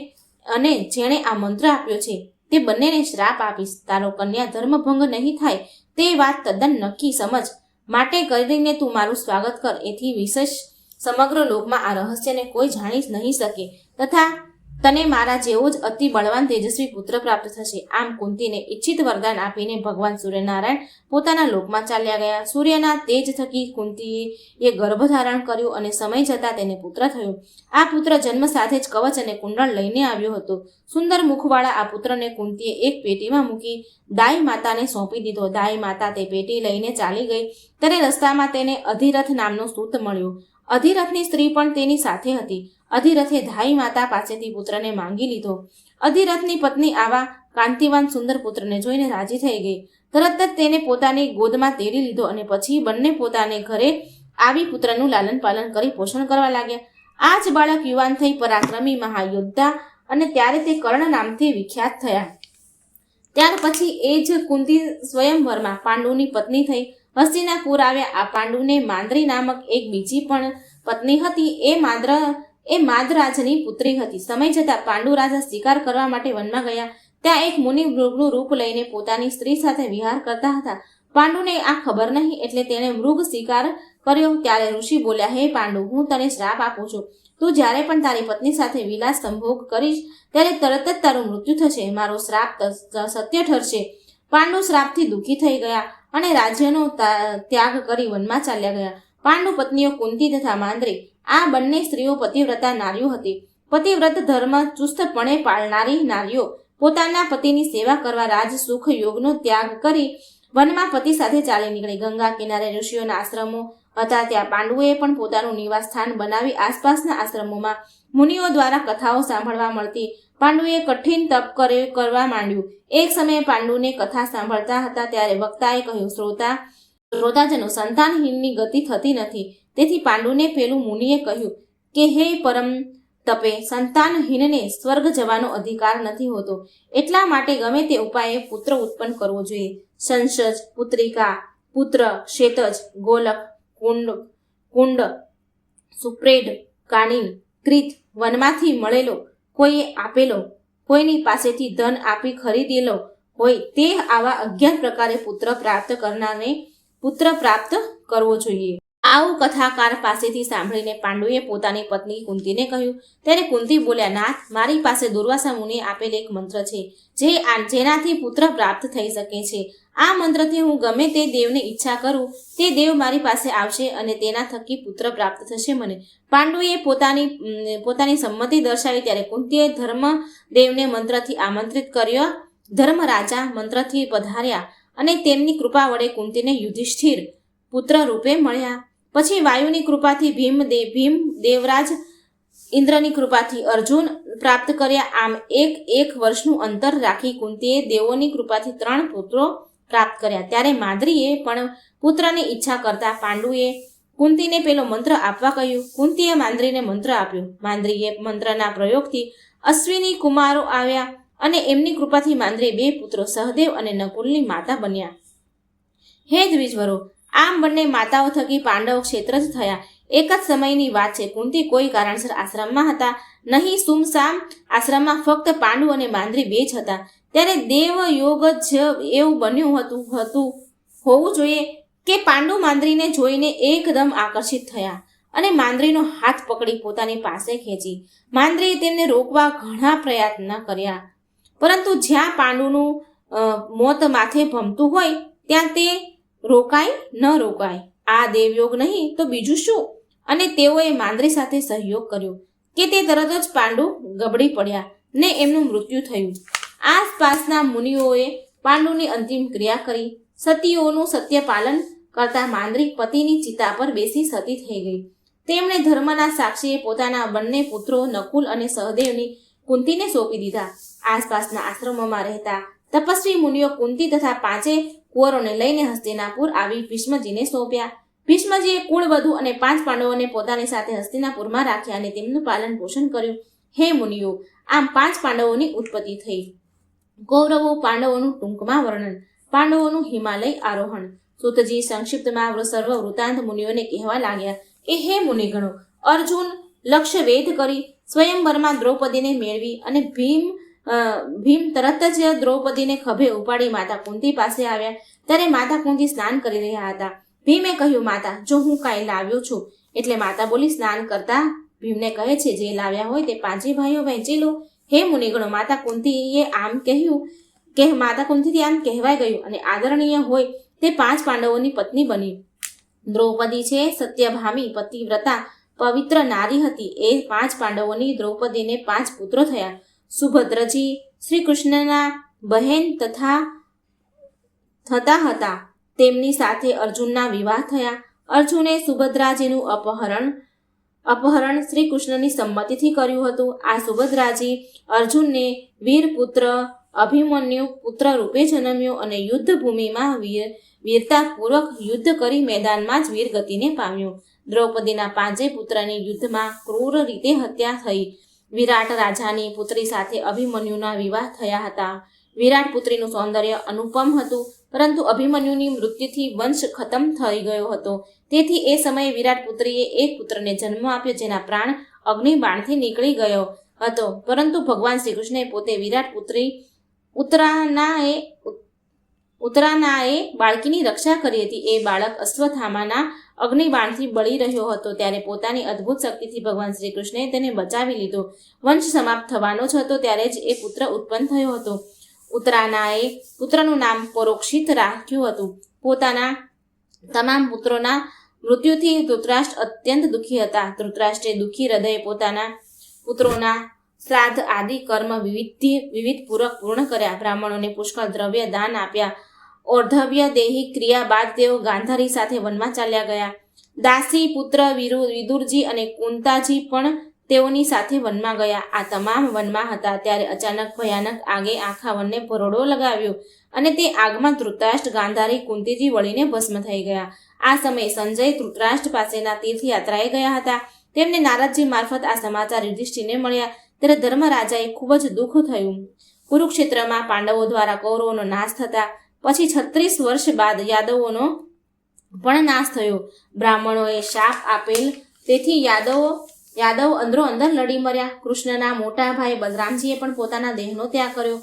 અને જેણે આ મંત્ર આપ્યો છે તે બંનેને શ્રાપ આપીશ. તારો કન્યા ધર્મભંગ નહીં થાય તે વાત તદ્દન નક્કી સમજ. માટે કરીને તું મારું સ્વાગત કર. એથી વિશેષ સમગ્ર લોકમાં આ રહસ્યને કોઈ જાણી નહીં શકે તથા તને મારા જેવો જ અતિ બળવાન તેજસ્વી પુત્ર પ્રાપ્ત થશે. આમ કુંતીને ઈચ્છિત વરદાન આપીને ભગવાન સૂર્યનારાયણ પોતાના લોકમાં ચાલ્યા ગયા. સૂર્યના તેજ થકી કુંતીએ ગર્ભ ધારણ કર્યું અને સમય જતાં તેને પુત્ર થયો. આ પુત્ર જન્મ સાથે જ કવચ અને કુંડળ લઈને આવ્યો હતો. સુંદર મુખવાળા આ પુત્રને કુંતીએ એક પેટીમાં મૂકી દાઈ માતાને સોંપી દીધો. દાઈ માતા તે પેટી લઈને ચાલી ગઈ ત્યારે રસ્તામાં તેને અધિરથ નામનો સૂત મળ્યો. અધિરથની સ્ત્રી પણ તેની સાથે હતી. અધિરથે ધાઈ માતા પાસેથી પુત્રને માંગી લીધો. અધિરથની પત્ની આવા કાંતિવાન સુંદર પુત્રને જોઈને રાજી થઈ ગઈ. તરત જ તેને પોતાની ગોદમાં તેડી લીધો અને પછી બંને પોતાને ઘરે આવી પુત્રનું લાલન પાલન કરી પોષણ કરવા લાગ્યા. આ જ બાળક યુવાન થઈ પરાક્રમી મહાયોદ્ધા અને ત્યારે તે કર્ણ નામથી વિખ્યાત થયા. ત્યાર પછી એ જ કુંતી સ્વયંવરમાં પાંડુની પત્ની થઈ. હસ્તિનાપુર આવ્યા આ પાંડુને માંદ્રી નામક એક બીજી પણ પત્ની હતી. એ માદ્રાજની પુત્રી હતી. સમય જતાં પાંડુ રાજા શિકાર કરવા માટે વનમાં ગયા. ત્યાં એક મુનિ મૃગનું રૂપ લઈને પોતાની સ્ત્રી સાથે વિહાર કરતા હતા. પાંડુને આ ખબર નહીં એટલે તેણે મૃગ શિકાર કર્યો. ત્યારે ઋષિ બોલ્યા, હે પાંડુ, હું તને શ્રાપ આપું છું. તું જ્યારે પણ તારી પત્ની સાથે વિલાસ સંભોગ કરીશ ત્યારે તરત જ તારું મૃત્યુ થશે. મારો શ્રાપ સત્ય ઠરશે. પાંડુ શ્રાપથી દુઃખી થઈ ગયા અને રાજ્યનો ત્યાગ કરી વનમાં ચાલ્યા ગયા. પાંડુ પત્નીઓ કુંતી તથા માંદ્રી આ બંને સ્ત્રીઓ પતિવ્રતા નારીઓ હતી. પતિવ્રત ધર્મ ચુસ્તપણે પાળનારી નારીઓ પોતાના પતિની સેવા કરવા રાજ સુખ યોગનો ત્યાગ કરી વનમાં પતિ સાથે ચાલી નીકળી. ગંગા કિનારે ઋષિઓના આશ્રમો હતા. ત્યાં પાંડુએ પણ પોતાનું નિવાસ સ્થાન બનાવી આસપાસના આશ્રમોમાં મુનિઓ દ્વારા કથાઓ સાંભળવા મળતી. પાંડુએ કઠિન તપ કરવા માંડ્યું. એક સમયે પાંડુને કથા સાંભળતા હતા ત્યારે વક્તાએ કહ્યું, શ્રોતાજનો, સંતાનહીનની ગતિ થતી નથી. તેથી પાંડુને પેલું મુનિએ કહ્યું કે હે પરમ તપે, સંતાનહીનને સ્વર્ગ જવાનો અધિકાર નથી હોતો. એટલા માટે ગમે તે ઉપાયે પુત્ર ઉત્પન્ન કરવો જોઈએ. સંશજ, પુત્રિકા, પુત્ર, ક્ષેતજ, ગોલક, કુંડ, સુપ્રેડ, કાનીન, ક્રીત વનમાંથી મળેલો, કોઈએ આપેલો, કોઈની પાસેથી ધન આપી ખરીદેલો હોય તે આવા 11 પ્રકારે પુત્ર પ્રાપ્ત કરનારને પુત્ર પ્રાપ્ત કરવો જોઈએ. આવું કથાકાર પાસેથી સાંભળીને પાંડુએ પોતાની પત્ની કુંતીને કહ્યું. ત્યારે કુંતી બોલ્યા, નાથ, મારી પાસે દુર્વાસા મુનિએ આપેલ એક મંત્ર છે જેનાથી પુત્ર પ્રાપ્ત થઈ શકે છે. આ મંત્રથી હું ગમે તે દેવને ઈચ્છા કરું તે દેવ મારી પાસે આવશે અને તેના થકી પુત્ર પ્રાપ્ત થશે મને. પાંડુએ પોતાની સંમતિ દર્શાવી ત્યારે કુંતીએ ધર્મદેવને મંત્રથી આમંત્રિત કર્યો. ધર્મરાજા મંત્રથી પધાર્યા અને તેમની કૃપા વડે કુંતીને યુધિષ્ઠિર પુત્ર રૂપે મળ્યા. પછી વાયુની કૃપાથી ભીમ દેવરાજ, ઇન્દ્રની કૃપાથી અર્જુન પ્રાપ્ત કર્યા. આમ એક વર્ષનું અંતર રાખી કુંતીએ દેવોની કૃપાથી 3 પુત્રો પ્રાપ્ત કર્યા. ત્યારે માદ્રીએ પણ પુત્રની ઈચ્છા કરતા પાંડુએ કુંતીને પેલો મંત્ર આપવા કહ્યું. કુંતીએ માંદ્રીને મંત્ર આપ્યો. માંદ્રીએ મંત્રના પ્રયોગથી અશ્વિની કુમારો આવ્યા અને એમની કૃપાથી માંદ્રી 2 પુત્રો સહદેવ અને નકુલની માતા બન્યા. હે દ્વિજવરો, આમ બંને માતાઓ થકી પાંડવ ક્ષેત્ર જ થયા. એક જ સમયની વાત છે. કુંતી કોઈ કારણસર આશ્રમમાં હતા નહીં. સુમસામ આશ્રમમાં ફક્ત પાંડુ અને માંદ્રી 2 જ હતા. ત્યારે દેવયોગ જ એવું બન્યું હતું હોવું જોઈએ કે પાંડુ માંદ્રીને જોઈને એકદમ આકર્ષિત થયા અને માંદ્રીનો હાથ પકડી પોતાની પાસે ખેંચી. માંદ્રીએ તેમને રોકવા ઘણા પ્રયત્ન કર્યા, પરંતુ જ્યાં પાંડુનું મોત માથે ભમતું હોય ત્યાં તે રોકાય ન રોકાય. આ દેવયોગ નહીં તો બીજું શું? અને તેઓએ માંદ્રી સાથે સહયોગ કર્યો કે તે તરત જ પાંડુ ગબડી પડ્યા ને એમનું મૃત્યુ થયું. આસપાસના મુનિઓએ પાંડુની અંતિમ ક્રિયા કરી. સતીઓનું સત્ય પાલન કરતા માંદ્રિક પતિની ચિતા પર બેસી સતી થઈ ગઈ. તેમણે ધર્મના સાક્ષીએ પોતાના બંને પુત્રો નકુલ અને સહદેવની કુંતીને સોંપી દીધા. આસપાસના આશ્રમોમાં રહેતા તપસ્વી મુનિઓ કુંતી તથા 5 કુંવરોને લઈને હસ્તિનાપુર આવી ભીષ્મજીને સોંપ્યા. ભીષ્મજીએ કુળવધુ અને 5 પાંડવોને પોતાની સાથે હસ્તિનાપુરમાં રાખ્યા અને તેમનું પાલન પોષણ કર્યું. હે મુનિઓ, આમ 5 પાંડવોની ઉત્પત્તિ થઈ. કૌરવો પાંડવોનું ટૂંકમાં વર્ણન. પાંડવોનું હિમાલય આરોહણ. સૂતજી સંક્ષિપ્તમાં સર્વ વૃત્તાંત મુનિઓને કહેવા લાગ્યા કે હે મુનિગણો, અર્જુન લક્ષ્ય વેધ કરી સ્વયંવરમાં દ્રૌપદીને મેળવી અને ભીમ તરત જ દ્રૌપદીને ખભે ઉપાડી માતા કુંતી પાસે આવ્યા. ત્યારે માતા કુંતી સ્નાન કરી રહ્યા હતા. ભીમે કહ્યું, માતા, જો હું કાંઈ લાવ્યો છું. એટલે માતા બોલી, સ્નાન કરતા ભીમને કહે છે, જે લાવ્યા હોય તે 5 ભાઈઓ વહેંચી લો. હે મુનિગણો, માતા કુંતીએ આમ કહ્યું કે માતા કુંતીથી આમ કહેવાય ગયું અને આદરણીય હોય તે 5 પાંડવોની પત્ની બની. દ્રૌપદી છે સત્યભામી, પતિવ્રતા, પવિત્ર નારી હતી. એ 5 પાંડવોની દ્રૌપદીને 5 પુત્રો થયા. સુભદ્રજી શ્રી કૃષ્ણના બહેન થતા હતા. તેમની સાથે અર્જુનના વિવાહ થયા. અર્જુને સુભદ્રાજીનું અપહરણ શ્રી કૃષ્ણની સંમતિથી કર્યું હતું. આ સુભદ્રાજી અર્જુનને વીરપુત્ર અભિમન્યુ પુત્ર રૂપે જન્મ્યો અને યુદ્ધ ભૂમિમાં વીરતાપૂર્વક યુદ્ધ કરી મેદાનમાં જ વીરગતિને પામ્યો. દ્રૌપદીના 5 પુત્રની યુદ્ધમાં ક્રૂર રીતે હત્યા થઈ. વિરાટ રાજાની પુત્રી સાથે અભિમન્યુના વિવાહ થયા હતા. વિરાટ પુત્રીનું સૌંદર્ય અનુપમ હતું, પરંતુ અભિમન્યુની મૃત્યુથી વંશ ખતમ થઈ ગયો હતો. તેથી એ સમયે વિરાટ પુત્રીએ એક પુત્રને જન્મ આપ્યો, જેના પ્રાણ અગ્નિબાણથી નીકળી ગયો હતો. પરંતુ ભગવાન શ્રી કૃષ્ણે પોતે વિરાટ પુત્રી ઉત્તરાનાએ બાળકીની રક્ષા કરી હતી. એ બાળક અશ્વત્થામાના અગ્નિબાણથી બળી રહ્યો હતો. ત્યારે પોતાની અદ્ભુત શક્તિથી ભગવાન શ્રી કૃષ્ણે તેને બચાવી લીધો. વંશ સમાપ્ત થવાનો જ હતો ત્યારે જ એ પુત્ર ઉત્પન્ન થયો હતો. ઉત્તરાનાએ પુત્રનું નામ પરોક્ષિત રાખ્યું હતું. પોતાના તમામ પુત્રોના મૃત્યુથી ધૃતરાષ્ટ્ર અત્યંત દુઃખી હતા. ધૃતરાષ્ટ્રે દુઃખી હૃદયે પોતાના પુત્રોના શ્રાદ્ધ આદિ કર્મ વિવિધપૂર્વક પૂર્ણ કર્યા. બ્રાહ્મણોને પુષ્કળ દ્રવ્ય દાન આપ્યા. ઓર્ધવ્ય દેહી ક્રિયા બાદ તેઓ ગાંધારી સાથે વનમાં ચાલ્યા ગયા. દાસી પુત્ર વિદુરજી અને કુંતાજી પણ તેઓની સાથે વનમાં ગયા. આ તમામ વનમાં હતા ત્યારે અચાનક ભયાનક આગે આખા વનને ભરોડો લગાવ્યો અને તે આગમાં ધૃતરાષ્ટ્ર, ગાંધારી, કુંતીજી વળીને ભસ્મ થઈ ગયા. આ સમયે સંજય ધૃતરાષ્ટ્ર પાસેના તીર્થયાત્રાએ ગયા હતા. તેમને નારદજી મારફત આ સમાચાર યુધિષ્ઠિરને મળ્યા. ત્યારે ધર્મરાજાએ ખૂબ જ દુઃખ થયું. કુરુક્ષેત્રમાં પાંડવો દ્વારા કૌરવોનો નાશ થતા પછી 36 વર્ષ બાદ યાદવોનો પણ નાશ થયો. બ્રાહ્મણોએ શાપ આપેલ તેથી યાદવ અંદરો અંદર લડી મર્યા. કૃષ્ણના મોટા ભાઈ બલરામજીએ પણ પોતાના દેહનો ત્યાગ કર્યો.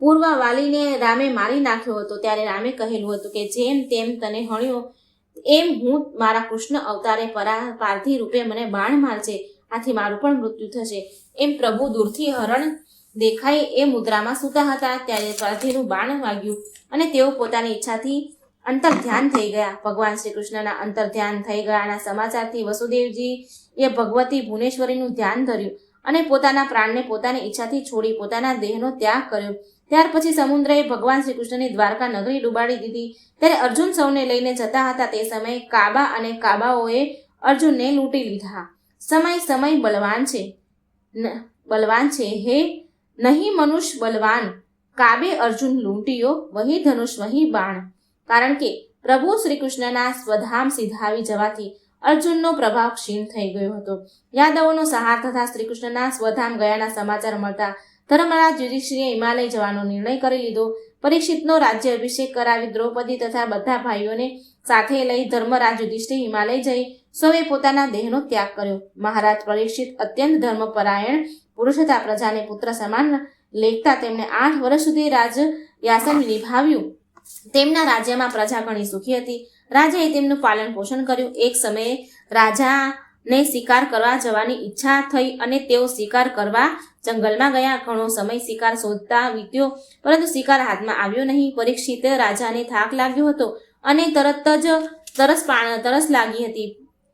પૂર્વ વાલીને રામે મારી નાખ્યો હતો. ત્યારે રામે કહેલું હતું કે જેમ તેમ તને હણ્યો એમ હું મારા કૃષ્ણ અવતારે પાર્થી રૂપે મને બાણ મારશે, આથી મારું પણ મૃત્યુ થશે. એમ પ્રભુ દૂરથી હરણ દેખાય એ મુદ્રામાં સૂતા હતા. ત્યારે પાર્થીનું બાણ વાગ્યું અને તેઓ પોતાની ઈચ્છાથી અંતર્ધ્યાન થઈ ગયા. ભગવાન શ્રી કૃષ્ણના અંતર્ધ્યાન થઈ ગયાના સમાચારથી વસુદેવજીએ ભગવતી ભુવનેશ્વરીનું ધ્યાન ધર્યું અને પોતાના પ્રાણને પોતાની ઈચ્છાથી છોડી પોતાના દેહનો ત્યાગ કર્યો. ત્યાર પછી સમુદ્રએ ભગવાન શ્રી કૃષ્ણની દ્વારકા નગરી ડૂબાડી દીધી. ત્યારે અર્જુન સૌને લઈને જતા હતા. તે સમયે કાબા અને કાબાઓએ અર્જુનને લૂંટી લીધા. સમય બલવાન છે હે નહીં મનુષ્ય બલવાન. કાબે અર્જુન લૂંટ્યો, વહી ધનુષ વહી બાણ. કારણ કે પ્રભુ શ્રી કૃષ્ણના સ્વધામ સિધાવી જવાથી અર્જુનનો પ્રભાવ ક્ષીણ થઈ ગયો હતો. યાદવોનો સંહાર થતા શ્રી કૃષ્ણના સ્વધામ ગયાના સમાચાર મળતા ધર્મરાજ યુધિષ્ઠિરે હિમાલય જવાનો નિર્ણય કરી લીધો. પરીક્ષિતનો રાજ્ય અભિષેક કરાવી દ્રૌપદી તથા બધા ભાઈઓને સાથે લઈ ધર્મરાજ યુધિષ્ઠિર હિમાલય જઈ સૌએ પોતાના દેહનો ત્યાગ કર્યો. મહારાજ પરીક્ષિત અત્યંત ધર્મપરાયણ પુરુષ હતા. પ્રજાને પુત્ર સમાન લેખતા તેમણે 8 વર્ષ સુધી રાજયાસન નિભાવ્યું. તેમના રાજ્યમાં પ્રજા ઘણી સુખી હતી. રાજાએ તેમનું પાલન પોષણ કર્યું. એક સમયે રાજાને શિકાર કરવા જવાની ઈચ્છા થઈ અને તેઓ શિકાર કરવા જંગલમાં ગયા. ઘણો સમય શિકાર શોધતા વીત્યો, પરંતુ શિકાર હાથમાં આવ્યો નહીં. પરીક્ષિત રાજાને થાક લાગ્યો હતો અને તરત જ તરસ લાગી હતી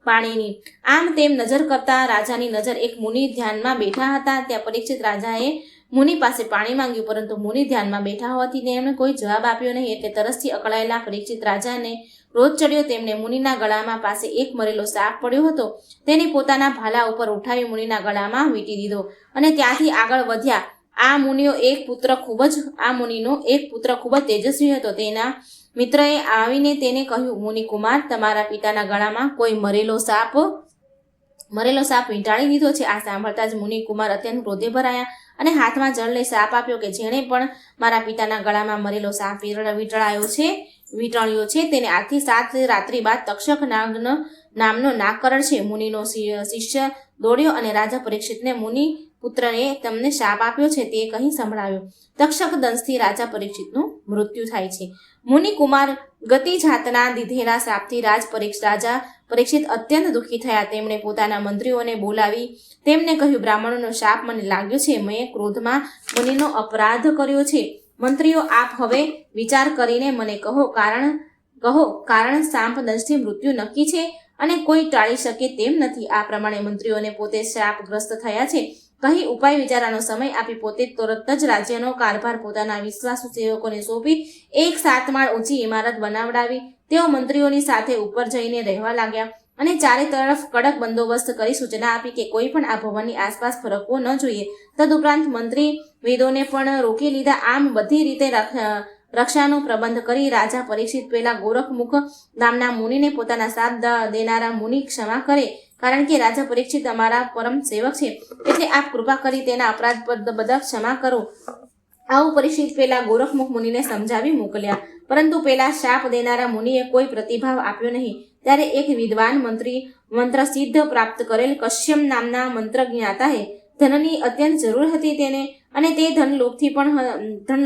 પાણીની. આમ તેમ નજર કરતા રાજાની નજર એક મુનિ ધ્યાનમાં બેઠા હતા. ત્યાં પરીક્ષિત રાજાએ મુનિ પાસે પાણી માંગ્યું, પરંતુ મુનિ ધ્યાનમાં બેઠા હોવાથી તેમણે કોઈ જવાબ આપ્યો નહીં. એટલે તરસથી અકળાયેલા પરીક્ષિત રાજાને ક્રોધ ચડ્યો. તેમણે મુનિના ગળામાં પાસે એક મરેલો સાપ પડ્યો હતો તેને પોતાના ભાલા ઉપર ઉઠાવી મુનિના ગળામાં વીંટી દીધો અને ત્યાંથી આગળ વધ્યા. આ મુનિનો એક પુત્ર ખૂબ જ તેજસ્વી હતો. તેના મિત્રએ આવીને તેને કહ્યું, મુનિ કુમાર, તમારા પિતાના ગળામાં કોઈ મરેલો સાપ વીંટાળી દીધો છે. આ સાંભળતા જ મુનિ કુમાર અત્યંત ક્રોધે ભરાયા અને હાથમાં જળ લઈ શાપ આપ્યો કે જેણે પણ મારા પિતાના ગળામાં મરેલો સાપ વીંટાળ્યો છે તેને આજથી 7 રાત્રિ બાદ તક્ષક નામનો નાગ કરડશે. મુનિનો શિષ્ય દોડ્યો અને રાજા પરીક્ષિતને મુનિ પુત્રએ તમને શાપ આપ્યો છે તે કહી સંભળાવ્યો. તક્ષક દંશથી રાજા પરીક્ષિતનું મૃત્યુ થાય છે. મુનિ કુમાર ગતિ જાતના દીધેલા શાપથી રાજા પરીક્ષિત અત્યંત દુઃખી થયા. તેમણે પોતાના મંત્રીઓને બોલાવી તેમને કહ્યું, બ્રાહ્મણોનો શાપ મને લાગ્યો છે. મેં ક્રોધમાં મુનિનો અપરાધ કર્યો છે. મંત્રીઓ, આપ હવે વિચાર કરીને મને કહો, કારણ શાપ દંશથી મૃત્યુ નક્કી છે અને કોઈ ટાળી શકે તેમ નથી. આ પ્રમાણે મંત્રીઓને પોતે શાપગ્રસ્ત થયા છે કહી ઉપાય વિચારવાનો સમય આપી પોતે તરત જ રાજ્યનો કારભાર પોતાના વિશ્વાસુ સેવકોને સોંપી એક 7 માળ ઊંચી ઇમારત બનાવડાવી. તેઓ મંત્રીઓની સાથે ઉપર જઈને રહેવા લાગ્યા અને ચારે તરફ કડક બંદોબસ્ત કરી સૂચના આપી કે કોઈ પણ આ ભવનની આસપાસ ફરકવો ન જોઈએ. તદુપરાંત મંત્રી વેદોને પણ રોકી લીધા. આમ બધી રીતે રક્ષાનો પ્રબંધ કરી રાજા પરીક્ષિત પેલા ગોરખમુખ નામના મુનિને પોતાના શાપ દેનારા મુનિ ક્ષમા કરે, કારણ કે રાજા પરીક્ષિત અમારા પરમ સેવક છે, એટલે આપ કૃપા કરી તેના અપરાધ બધા ક્ષમા કરો. આવું પરીક્ષિત પેલા ગોરખમુખ મુનિને સમજાવી મોકલ્યા, પરંતુ પેલા શાપ દેનારા મુનિએ કોઈ પ્રતિભાવ આપ્યો નહીં. ત્યારે એક વિદ્વાન મંત્ર સિદ્ધ પ્રાપ્ત કરેલ કશ્યપ નામના મંત્ર જ્ઞાતાએ ધનની અત્યંત જરૂર હતી તેને, અને તે ધન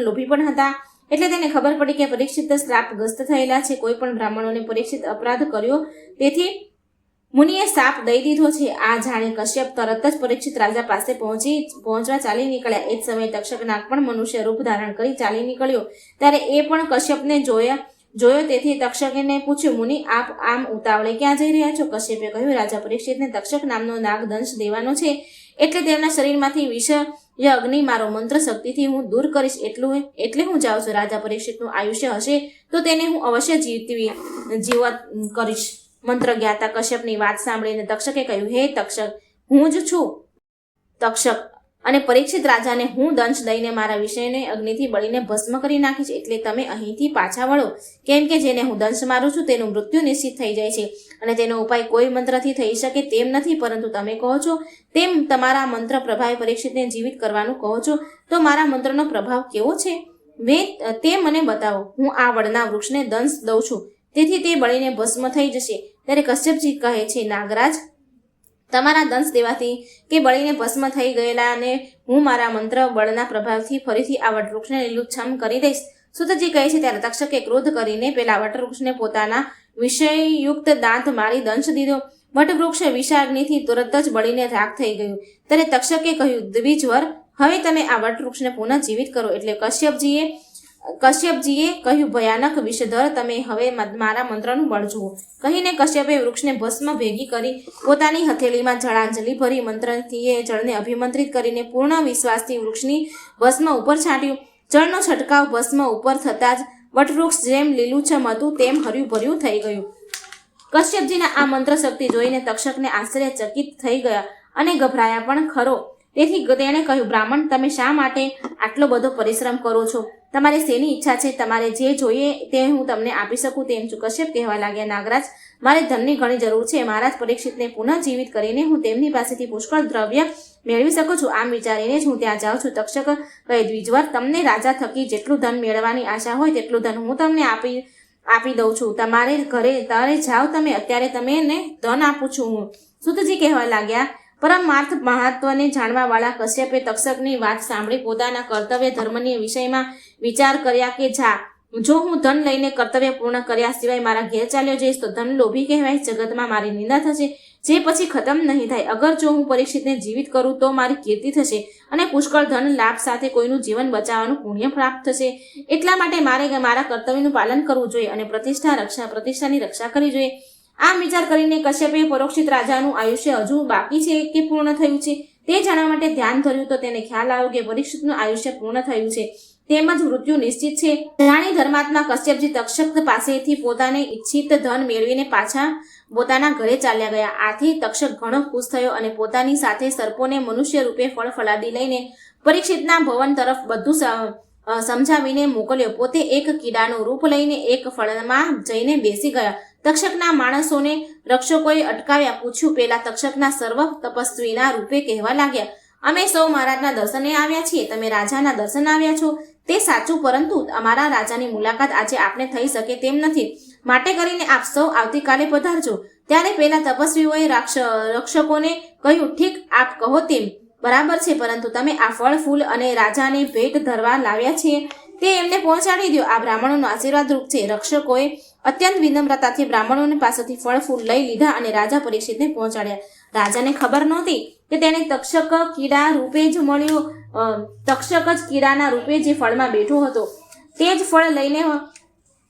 લોભી પણ હતા. એટલે તેને ખબર પડી કે પરીક્ષિત શ્રાપગ્રસ્ત થયેલા છે. કોઈ પણ બ્રાહ્મણોને પરીક્ષિત અપરાધ કર્યો તેથી મુનિએ શાપ દઈ દીધો છે. આ જાણે કશ્યપ તરત જ પરીક્ષિત રાજા પાસે પહોંચવા ચાલી નીકળ્યા. એ જ સમયે તક્ષક નાગ પણ મનુષ્ય રૂપ ધારણ કરી ચાલી નીકળ્યો. ત્યારે એ પણ કશ્યપને જોયો. તેથી તક્ષકને પૂછ્યું, મુનિ, આપ આમ ઉતાવળે ક્યાં જઈ રહ્યા છો? કશ્યપે કહ્યું, રાજા પરીક્ષિતને તક્ષક નામનો નાગ દંશ દેવાનો છે, એટલે તેમના શરીરમાંથી વિષય અગ્નિ મારો મંત્ર શક્તિથી હું દૂર કરીશ, એટલે હું જાઉં છું. રાજા પરીક્ષિતનું આયુષ્ય હશે તો તેને હું અવશ્ય જીવત કરીશ. મંત્ર જ્ઞાતા કશ્યપની વાત સાંભળીને તક્ષકે કહ્યું, હે તક્ષક, હું જ છું તક્ષક, અને પરીક્ષિત રાજાને હું દંશ દઈને મારા વિષયને અગ્નિથી બળીને ભસ્મ કરી નાખીશ. એટલે તમે અહીંથી પાછા વળો, કેમ કે જેને હું દંશ મારું છું તેનું મૃત્યુ નિશ્ચિત થઈ જાય છે અને તેનો ઉપાય કોઈ મંત્રથી થઈ શકે તેમ નથી. પરંતુ તમે કહો છો તેમ તમારા મંત્ર પ્રભાવે પરીક્ષિતને જીવિત કરવાનું કહો છો, તો મારા મંત્રનો પ્રભાવ કેવો છે તે મને બતાવો. હું આ વડના વૃક્ષને દંશ દઉં છું, તેથી તે બળીને ભસ્મ થઈ જશે. ત્યારે કશ્યપજી કહે છે, નાગરાજ, તમારા દંશ દેવાથી કે બળીને ભસ્મ થઈ ગયેલા અને હું મારા મંત્ર બળના પ્રભાવથી ફરીથી આ વટવૃક્ષને લીલુંછમ કરી દઈશ. સુતજી કહે છે, ત્યારે તક્ષકે ક્રોધ કરીને પેલા વટવૃક્ષને પોતાના વિષયયુક્ત દાંત મારી દંશ દીધો. વટવૃક્ષ વિષાગ્નિથી તુરત જ બળીને રાખ થઈ ગયું. ત્યારે તક્ષકે કહ્યું, દ્વિજવર, હવે તમે આ વટવૃક્ષને પુનઃ જીવિત કરો. એટલે કશ્યપજીએ કહ્યું, ભયાનક વિષધર, તમે હવે મારા મંત્રનું બળ જુઓ. કહીને કશ્યપે વૃક્ષને ભસ્મ ભેગી કરી પોતાની હથેળીમાં જળાંજલિ ભરી મંત્રથી જળને અભિમંત્રિત કરીને પૂર્ણ વિશ્વાસથી વૃક્ષની ભસ્મ ઉપર છાંટ્યું. જળનો છંટકાવ ભસ્મ ઉપર થતાં જ વટવૃક્ષ જેમ લીલુંછમ હતું તેમ હર્યું ભર્યું થઈ ગયું. કશ્યપજીના આ મંત્ર શક્તિ જોઈને તક્ષકને આશ્ચર્યચકિત થઈ ગયા અને ગભરાયા પણ ખરો. તેથી તેણે કહ્યું, બ્રાહ્મણ, તમે શા માટે આટલો બધો પરિશ્રમ કરો છો? તમારે શેની ઈચ્છા છે? તમારે જે જોઈએ તે હું તમને આપી શકું તેમ છું. કશ્યપ કહેવા લાગ્યા, નાગરાજ, મારે ધનની ઘણી જરૂર છે. મહારાજ પરીક્ષિતને પુનઃ જીવિત કરીને હું તેમની પાસેથી પુષ્કળ દ્રવ્ય મેળવી શકું છું. આમ વિચારીને જ હું ત્યાં જાઉં છું. તક્ષક કહે, દ્વિજવર, તમને રાજા થકી જેટલું ધન મેળવવાની આશા હોય તેટલું ધન હું તમને આપી દઉં છું. તમારે ઘરે તારે જાઓ તમે, અત્યારે તમને ધન આપું છું હું. સુતજી કહેવા લાગ્યા, પરમાર્થ મહત્વને જાણવા વાળા કશ્યપે તક્ષકની વાત સાંભળી પોતાના કર્તવ્ય ધર્મની વિષયમાં વિચાર કર્યા કે જો હું ધન લઈને કર્તવ્ય પૂર્ણ કર્યા સિવાય મારા ઘેર ચાલ્યો જઈશ તો ધન લોભી કહેવાય, જગતમાં મારી નિંદા થશે, જે પછી ખતમ નહીં થાય. અગર જો હું પરીક્ષિતને જીવિત કરું તો મારી કીર્તિ થશે અને પુષ્કળ ધન લાભ સાથે કોઈનું જીવન બચાવવાનું પુણ્ય પ્રાપ્ત થશે. એટલા માટે મારે મારા કર્તવ્યનું પાલન કરવું જોઈએ અને પ્રતિષ્ઠાની રક્ષા કરવી જોઈએ. આમ વિચાર કરીને કશ્યપે પરીક્ષિત રાજાનું આયુષ્ય હજુ બાકી છે કે પૂર્ણ થયું છે તે જાણવા માટે ધ્યાન ધર્યું તો તેને ખ્યાલ આવ્યો કે પરીક્ષિતનું આયુષ્ય પૂર્ણ થયું છે, તેમજ મૃત્યુ નિશ્ચિત છે. રાણી ધર્માત્મા કશ્યપજી તક્ષક પાસેથી પોતાને ઈચ્છિત ધન મેળવીને પાછા પોતાના ઘરે ચાલ્યા ગયા. આથી તક્ષક ઘણો ખુશ થયો અને પોતાની સાથે સર્પોને મનુષ્ય રૂપે ફળફળાદી લઈને પરીક્ષિતના ભવન તરફ બધું સમજાવીને મોકલ્યો. પોતે એક કીડાનું રૂપ લઈને એક ફળમાં જઈને બેસી ગયા. તક્ષકના માણસોને રક્ષકોએ અટકાવ્યા. પૂછ્યું. પેલા તક્ષકના સર્વ તપસ્વીના રૂપે કહેવા લાગ્યા, અમે સૌ મહારાજના દર્શને આવ્યા છીએ, તમે રાજાના દર્શન આવ્યા છો તે સાચું, પરંતુ અમારા રાજાની મુલાકાત આજે આપને થઈ શકે તેમ નથી, માટે કરીને આપ સૌ આવતીકાલે પધારજો. ત્યારે પેલા તપસ્વીઓએ રક્ષકોને કહ્યું, ઠીક, આપ કહો તેમ બરાબર છે, પરંતુ તમે આ ફળ ફૂલ અને રાજાને ભેટ ધરવા લાવ્યા છીએ તે એમને પહોંચાડી દો. આ બ્રાહ્મણોનો આશીર્વાદ રૂપ છે. રક્ષકોએ અત્યંત વિનમ્રતાથી બ્રાહ્મણોની પાસેથી ફળ ફૂલ લઈ લીધા અને રાજા પરીક્ષિતને પહોંચાડ્યા. રાજાને ખબર નહોતી કે તેને તક્ષક કીડા રૂપે જ મળ્યો. તક્ષક જ કીડાના રૂપે જે ફળમાં બેઠો હતો તે જ ફળ લઈને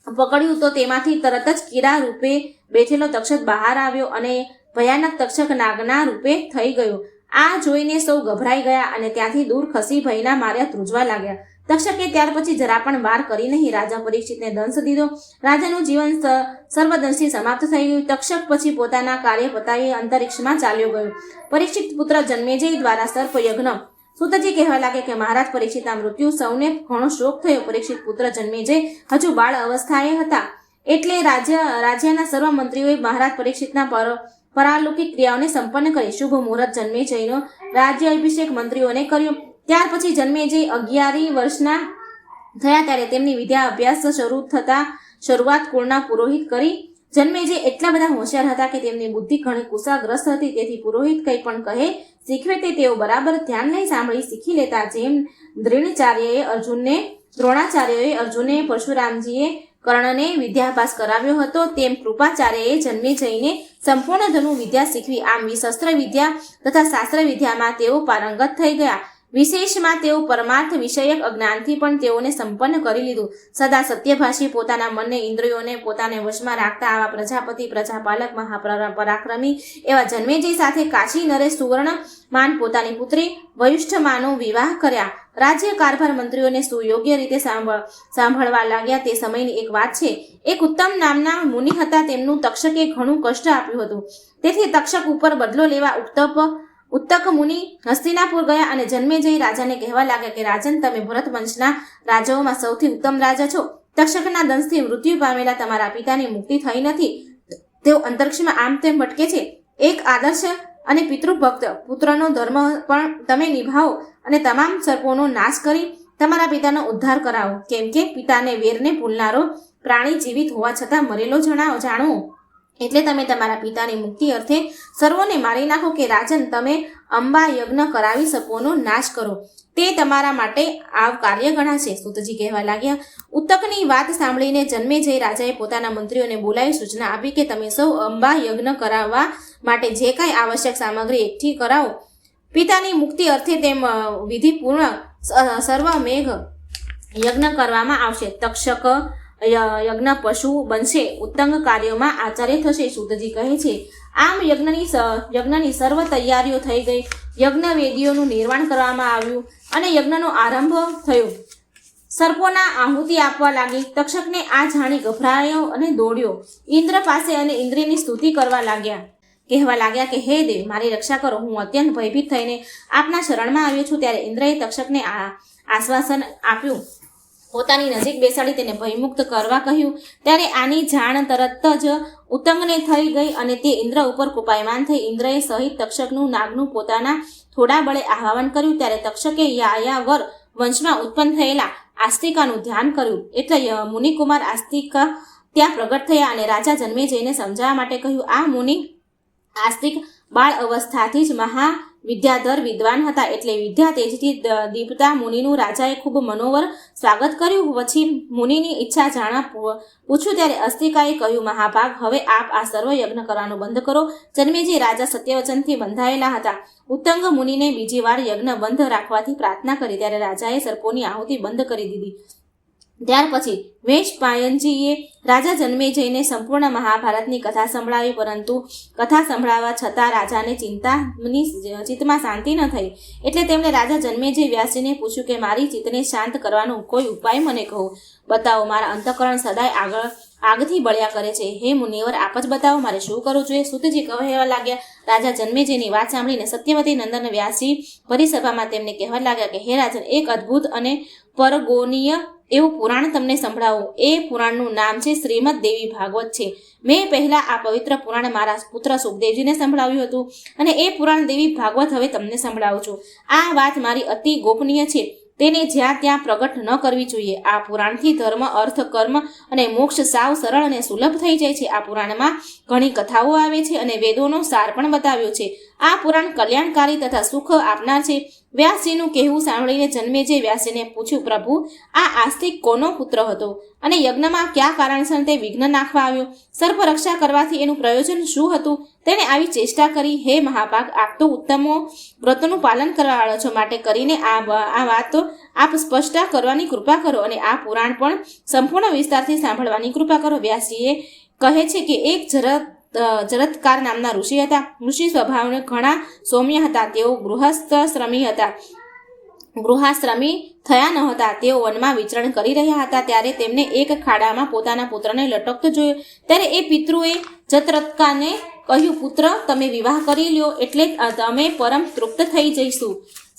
પકડ્યું તો તેમાંથી તરત જ કીડા રૂપે બેઠેલો તક્ષક બહાર આવ્યો અને ભયાનક તક્ષક નાગના રૂપે થઈ ગયો. આ જોઈને સૌ ગભરાઈ ગયા અને ત્યાંથી દૂર ખસી ભયના માર્યા ધ્રુજવા લાગ્યા. તક્ષકે ત્યાર પછી જરા પણ વાર કરી નહીં. રાજા પરીક્ષિતને દંશ દીધો. રાજાનું જીવન સર્વદંશી સમાપ્ત થઈ ગયું. તક્ષક પછી પોતાના કાર્ય પતાવી અંતરિક્ષમાં ચાલ્યો ગયો. પરીક્ષિત પુત્ર જન્મેજય દ્વારા સર્પ યજ્ઞ. સુતજી કહેવા લાગે કે મહારાજ પરીક્ષિતના મૃત્યુ સૌને ઘણો શોક થયો. પરીક્ષિત પુત્ર જન્મેજય હજુ બાળ અવસ્થાએ હતા એટલે રાજ્યના સર્વ મંત્રીઓએ મહારાજ પરીક્ષિતના પરાલૌકિક ક્રિયાઓને સંપન્ન કરી. શુભ મુહૂર્ત જન્મેજયનો રાજ્ય અભિષેક મંત્રીઓને કર્યો. ત્યાર પછી જન્મેજય 11 વર્ષના થયા ત્યારે તેમની વિદ્યા અભ્યાસ શરૂઆત કુળના પુરોહિત કરી. જન્મેજય એટલા બધા હોશિયાર હતા કે તેમની બુદ્ધિ ઘણી કુશાગ્રસ્ત હતી, તેથી પુરોહિત કંઈ પણ કહે શીખવે તે તેઓ બરાબર ધ્યાન લઈ સાંભળી શીખી લેતા. જેમ દ્રોણાચાર્યએ અર્જુને પરશુરામજીએ કર્ણને વિદ્યાભ્યાસ કરાવ્યો હતો, તેમ કૃપાચાર્યએ જન્મેજયને સંપૂર્ણ ધનુ વિદ્યા શીખવી. આમ શસ્ત્ર વિદ્યા તથા શાસ્ત્ર વિદ્યામાં તેઓ પારંગત થઈ ગયા. વિશેષમાં તેઓ પરમાર્થ વિષયક અજ્ઞાનથી પણ તેઓને સંપન્ન કરી લીધું. સદા સત્યભાષી, પોતાના મનને ઇન્દ્રિયોને પોતાને વશમાં રાખતા આવા પ્રજાપતિ, પ્રજાપાલક, મહાપરાક્રમી એવા જન્મેજય સાથે કાશી નરેશ સુવર્ણમાન પોતાની પુત્રી વયુષ્ઠમાનો વિવાહ કર્યા. રાજ્ય કારભાર મંત્રીઓને સુયોગ્ય રીતે સાંભળવા લાગ્યા. તે સમયની એક વાત છે. એક ઉત્તમ નામના મુનિ હતા. તેમનું તક્ષકે ઘણું કષ્ટ આપ્યું હતું. તેથી તક્ષક ઉપર બદલો લેવા ઉત્તક મુનિ હસ્તિનાપુર ગયા અને જન્મેજય રાજાને કહેવા લાગ્યા કે રાજન, તમે ભરત વંશના રાજાઓમાં સૌથી ઉત્તમ રાજા છો. તક્ષકના દંશથી મૃત્યુ પામેલા તમારા પિતાની મુક્તિ થઈ નથી. તેઓ અંતરિક્ષમાં આમ તેમ ભટકે છે. એક આદર્શ અને પિતૃભક્ત પુત્રનો ધર્મ પણ તમે નિભાવો અને તમામ સર્પોનો નાશ કરી તમારા પિતાનો ઉદ્ધાર કરાવો. કેમ કે પિતાને વેરને ભૂલનારો પ્રાણી જીવિત હોવા છતાં મરેલો જાણવો એટલે તમે તમારા પિતાની મુક્તિ અર્થે સર્વોને મારી નાખો કે રાજન, તમે અંબા યજ્ઞ કરાવી સર્પોનો નાશ કરો. તે તમારા માટે આવ કાર્ય ગણાશે. સુતજી કહેવા લાગ્યા. ઉત્તકની વાત સાંભળીને જન્મેજય રાજાએ પોતાના મંત્રીઓને બોલાવી સૂચના આપી કે તમે સૌ અંબા યજ્ઞ કરાવવા માટે જે કાંઈ આવશ્યક સામગ્રી એકઠી કરાવો. પિતાની મુક્તિ અર્થે તેમ વિધિપૂર્ણ સર્વમેઘ યજ્ઞ કરવામાં આવશે. તક્ષક યજ્ઞ પશુ બનશે. ઉત્તંગ કાર્યોમાં આચાર્ય થશે. સુતજી કહે છે, આમ યજ્ઞની સર્વ તૈયારીઓ થઈ ગઈ. યજ્ઞ વેદીઓનું નિર્માણ કરવામાં આવ્યું અને યજ્ઞનો આરંભ થયો. સર્પોના આહુતિ આપવા લાગી. તક્ષકને આ જાણી ગભરાયો અને દોડ્યો ઇન્દ્ર પાસે અને ઇન્દ્રની સ્તુતિ કરવા લાગ્યા. કહેવા લાગ્યા કે હે દેવ, મારી રક્ષા કરો. હું અત્યંત ભયભીત થઈને આપના શરણમાં આવ્યો છું. ત્યારે ઇન્દ્રએ તક્ષકને આશ્વાસન આપ્યું. પોતાની નજીક બેસાડી તેને ભયમુક્ત કરવા કહ્યું. ત્યારે આની જાણ તરત જ ઉત્તંગને થઈ ગઈ અને તે ઇન્દ્ર ઉપર કૃપાયમાન થઈ. ઇન્દ્રએ સહિત તક્ષકનું નાગનું પોતાના થોડા બળે આહ્વાન કર્યું. ત્યારે તક્ષકે યાયાવર વંશમાં ઉત્પન્ન થયેલા આસ્તિકાનું ધ્યાન કર્યું. એટલે મુનિકુમાર આસ્તિકા ત્યાં પ્રગટ થયા અને રાજા જન્મેજયને સમજાવવા માટે કહ્યું. આ મુનિ આસ્તિક બાળ અવસ્થાથી જ વિદ્યાધર વિદ્વાન હતા. એટલે વિદ્યા તેજથી દીપતા મુનિનું રાજાએ ખૂબ મનોવર સ્વાગત કર્યું. પછી મુનિની ઈચ્છા જાણવા પૂછ્યું. ત્યારે અસ્તિકાએ કહ્યું, મહાભાગ, હવે આપ આ સર્વ યજ્ઞ કરવાનું બંધ કરો. જન્મેજય રાજા સત્યવચનથી બંધાયેલા હતા. ઉત્તંગ મુનિને બીજી વાર યજ્ઞ બંધ રાખવાથી પ્રાર્થના કરી. ત્યારે રાજાએ સર્પોની આહુતિ બંધ કરી દીધી. ત્યાર પછી વેશપાયનજીએ રાજા જન્મેજયને સંપૂર્ણ મહાભારતની કથા સંભળાવી, પરંતુ કથા સંભળાવવા છતાં રાજાને ચિત્તમાં શાંતિ ન થઈ. એટલે તેમણે રાજા જન્મેજય વ્યાસજીને પૂછ્યું કે મારી ચિત્તને શાંત કરવાનો કોઈ ઉપાય મને કહો, બતાવો. મારા અંતઃકરણ સદાય આગથી બળ્યા કરે છે. હે મુનિવર, આપ જ બતાવો, મારે શું કરવું જોઈએ? સૂતજી કહેવા લાગ્યા. રાજા જન્મેજયની વાત સાંભળીને સત્યવતી નંદન વ્યાસજી પરિસભામાં તેમને કહેવા લાગ્યા કે હે રાજન, એક અદ્ભુત અને પરગોનીય એવું પુરાણ તમને સંભળાવું. એ પુરાણનું નામ છે શ્રીમદ દેવી ભાગવત છે. મેં પહેલા આ પવિત્ર પુરાણ મારા પુત્ર સુખદેવજીને સંભળાવ્યું હતું અને એ પુરાણ દેવી ભાગવત હવે તમને સંભળાવું છું. આ વાત મારી અતિ ગોપનીય છે, તેને જ્યાં ત્યાં પ્રગટ ન કરવી જોઈએ. આ પુરાણથી ધર્મ, અર્થ, કર્મ અને મોક્ષ સાવ સરળ અને સુલભ થઈ જાય છે. આ પુરાણમાં ઘણી કથાઓ આવે છે અને વેદોનો સાર પણ બતાવ્યો છે. આ પુરાણ કલ્યાણકારી તથા સુખ આપનાર છે. વ્યાસજીનું કહેવું સાંભળીને જન્મેજય વ્યાસજીને પૂછ્યું, પ્રભુ, આ આસ્તિક કોનો પુત્ર હતો અને યજ્ઞમાં કયા કારણસર તે વિઘ્ન નાખવા આવ્યો? સર્પ રક્ષા કરવાથી એનું પ્રયોજન શું હતું? તેણે આવી ચેષ્ટા કરી. હે મહાભાગ, આપ તો ઉત્તમો વ્રતોનું પાલન કરવાવાળો છો, માટે કરીને આ વાત આપ સ્પષ્ટ કરવાની કૃપા કરો અને આ પુરાણ પણ સંપૂર્ણ વિસ્તારથી સાંભળવાની કૃપા કરો. વ્યાસજીએ કહે છે કે એક જરત્કાર નામના ઋષિ હતા. ઋષિ સ્વભાવને ઘણા સૌમ્ય હતા. તેઓ ગૃહાશ્રમી થયા ન હતા. તેઓ વનમાં વિચરણ કરી રહ્યા હતા. ત્યારે તેમને એક ખાડામાં પોતાના પુત્રને લટકતો જોયો. ત્યારે એ પિતૃએ જતરત્કારને કહ્યું, પુત્ર, તમે વિવાહ કરી લ્યો એટલે અમે પરમ તૃપ્ત થઈ જઈશું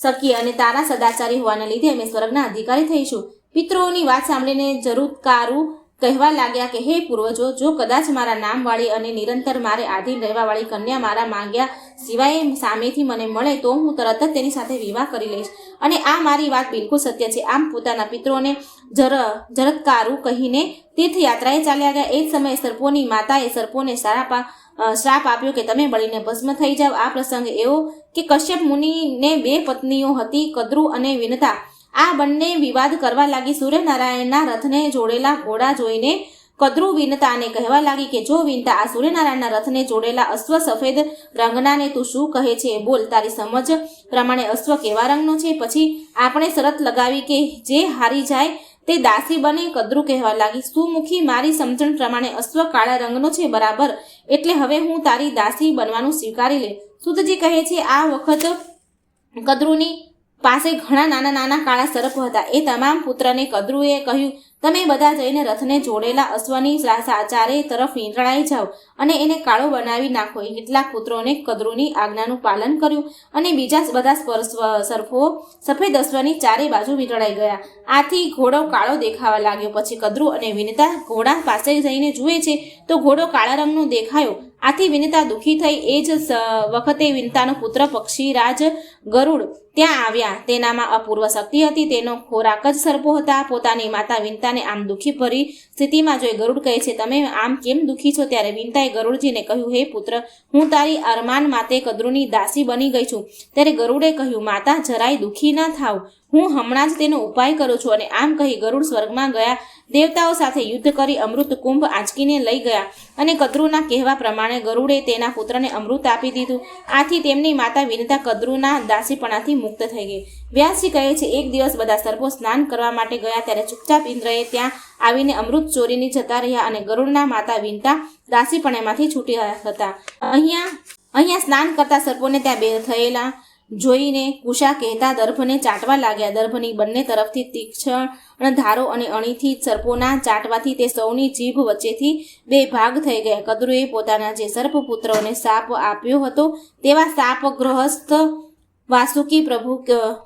શકીએ અને તારા સદાચારી હોવાને લીધે અમે સ્વર્ગના અધિકારી થઈશું. પિતૃઓની વાત સાંભળીને જરુત્કારુ કહેવા લાગ્યા કે હે પૂર્વજો, જો કદાચ મારા નામવાળી અને નિરંતર મારે આધીન રહેવાવાળી કન્યા મારા માંગ્યા સિવાય સામેથી મને મળે તો હું તરત જ તેની સાથે વિવાહ કરી લઈશ અને આ મારી વાત બિલકુલ સત્ય છે. આમ પોતાના પિતૃઓને જરત્કારુ કહીને તીર્થયાત્રાએ ચાલ્યા ગયા. એ જ સમયે સર્પોની માતાએ સર્પોને શ્રાપ આપ્યો કે તમે બળીને ભસ્મ થઈ જાઓ. આ પ્રસંગ એવો કે કશ્યપ મુનિને 2 પત્નીઓ હતી, કદ્રુ અને વિનતા. આ બંને વિવાદ કરવા લાગી. સૂર્યનારાયણના રથને જોડેલા ઘોડા જોઈને કદ્રુ વિનતાને કહેવા લાગી કે જો વિનતા, આ સૂર્યનારાયણના રથને જોડેલા અશ્વ સફેદ રંગનાને તું શું કહે છે? બોલ, તારી સમજ પ્રમાણે અશ્વ કેવા રંગનો છે? પછી આપણે શરત લગાવી કે જે હારી જાય તે દાસી બને. કદ્રુ કહેવા લાગી, સુમુખી, મારી સમજણ પ્રમાણે અશ્વ કાળા રંગનો છે, બરાબર, એટલે હવે હું તારી દાસી બનવાનું સ્વીકારી લે. સૂતજી કહે છે, આ વખત કદ્રુની પાસે ઘણા નાના નાના કાળા સર્પ હતા. એ તમામ પુત્રને કદ્રુએ કહ્યું, તમે બધા જઈને રથને જોડેલા અશ્વની ચારે તરફ વીંટળાઈ જાઓ અને એને કાળો બનાવી નાખો. કેટલાક પુત્રોને કદ્રુની આજ્ઞાનું પાલન કર્યું અને બીજા બધા સર્પો સફેદ અશ્વની ચારે બાજુ વીંટળાઈ ગયા. આથી ઘોડો કાળો દેખાવા લાગ્યો. પછી કદ્રુ અને વિનતા ઘોડા પાસે જઈને જુએ છે તો ઘોડો કાળા રંગનો દેખાયો. આથી વિનતા દુઃખી થઈ. એ જ વખતે વિનતાનો પુત્ર પક્ષીરાજ ગરુડ ત્યાં આવ્યા. તેનામાં અપૂર્વ શક્તિ હતી. તેનો ખોરાક જ સર્પો હતા. પોતાની માતા વિનતાને આમ દુઃખી ભરી સ્થિતિમાં જોઈ ગરુડ કહે છે, તમે આમ કેમ દુઃખી છો? ત્યારે વિનતાએ ગરુડજીને કહ્યું, હે પુત્ર, હું તારી અરમાન માતે કદ્રુની દાસી બની ગઈ છું. ત્યારે ગરુડે કહ્યું, માતા, જરાય દુઃખી ન થાવ, હું હમણાં જ તેનો ઉપાય કરું છું. અને આમ કહી ગરુડ સ્વર્ગમાં ગયા. દેવતાઓ સાથે યુદ્ધ કરી અમૃત કુંભ આંચકીને લઈ ગયા અને કદ્રુના કહેવા પ્રમાણે ગરુડે તેના પુત્રને અમૃત આપી દીધું. આથી તેમની માતા વિનતા કદ્રુના દાસીપણાથી મુક્ત થઈ ગઈ. વ્યાસજી કહે છે, એક દિવસ બધા સર્પો સ્નાન કરવા માટે ગયા. ત્યારે ચૂપચાપ ઇન્દ્રએ ત્યાં આવીને અમૃત ચોરીને જતા રહ્યા અને ગરુડના માતા વિનતા દાસીપણામાંથી છૂટી હતા. અહીંયા સ્નાન કરતા સર્પોને ત્યાં થયેલા જોઈને કુશા કહેતા દર્ભને ચાટવા લાગ્યા. દર્ભની બંને તરફથી તીક્ષ્ણ ધારો અને અણીથી સર્પોના ચાટવાથી તે સૌની જીભ વચ્ચેથી 2 ભાગ થઈ ગયા. કદ્રુએ પોતાના જે સર્પપુત્રોને શાપ આપ્યો હતો તેવા શાપગ્રસ્ત વાસુકી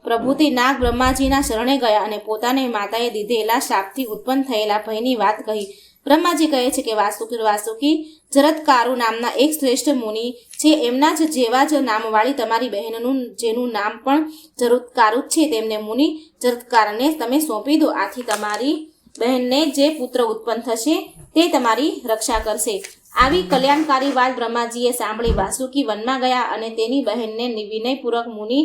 પ્રભુતિ નાગ બ્રહ્માજીના શરણે ગયા અને પોતાને માતાએ દીધેલા શાપથી ઉત્પન્ન થયેલા ભયની વાત કહી. બ્રહ્માજી કહે છે કે વાસુકી જરત્કારુ નામના એક શ્રેષ્ઠ મુનિ છે. એમના જ જેવા જ નામવાળી તમારી બહેનનું જેનું નામ પણ જરુત્કારુ છે તેમને મુનિ જરત્કારને તમે સોંપી દો. આથી તમારી બહેનને જે પુત્ર ઉત્પન્ન થશે તે તમારી રક્ષા કરશે. આવી કલ્યાણકારી વાત બ્રહ્માજીએ સાંભળી વાસુકી વનમાં ગયા અને તેની બહેનને વિનયપૂર્વક મુનિ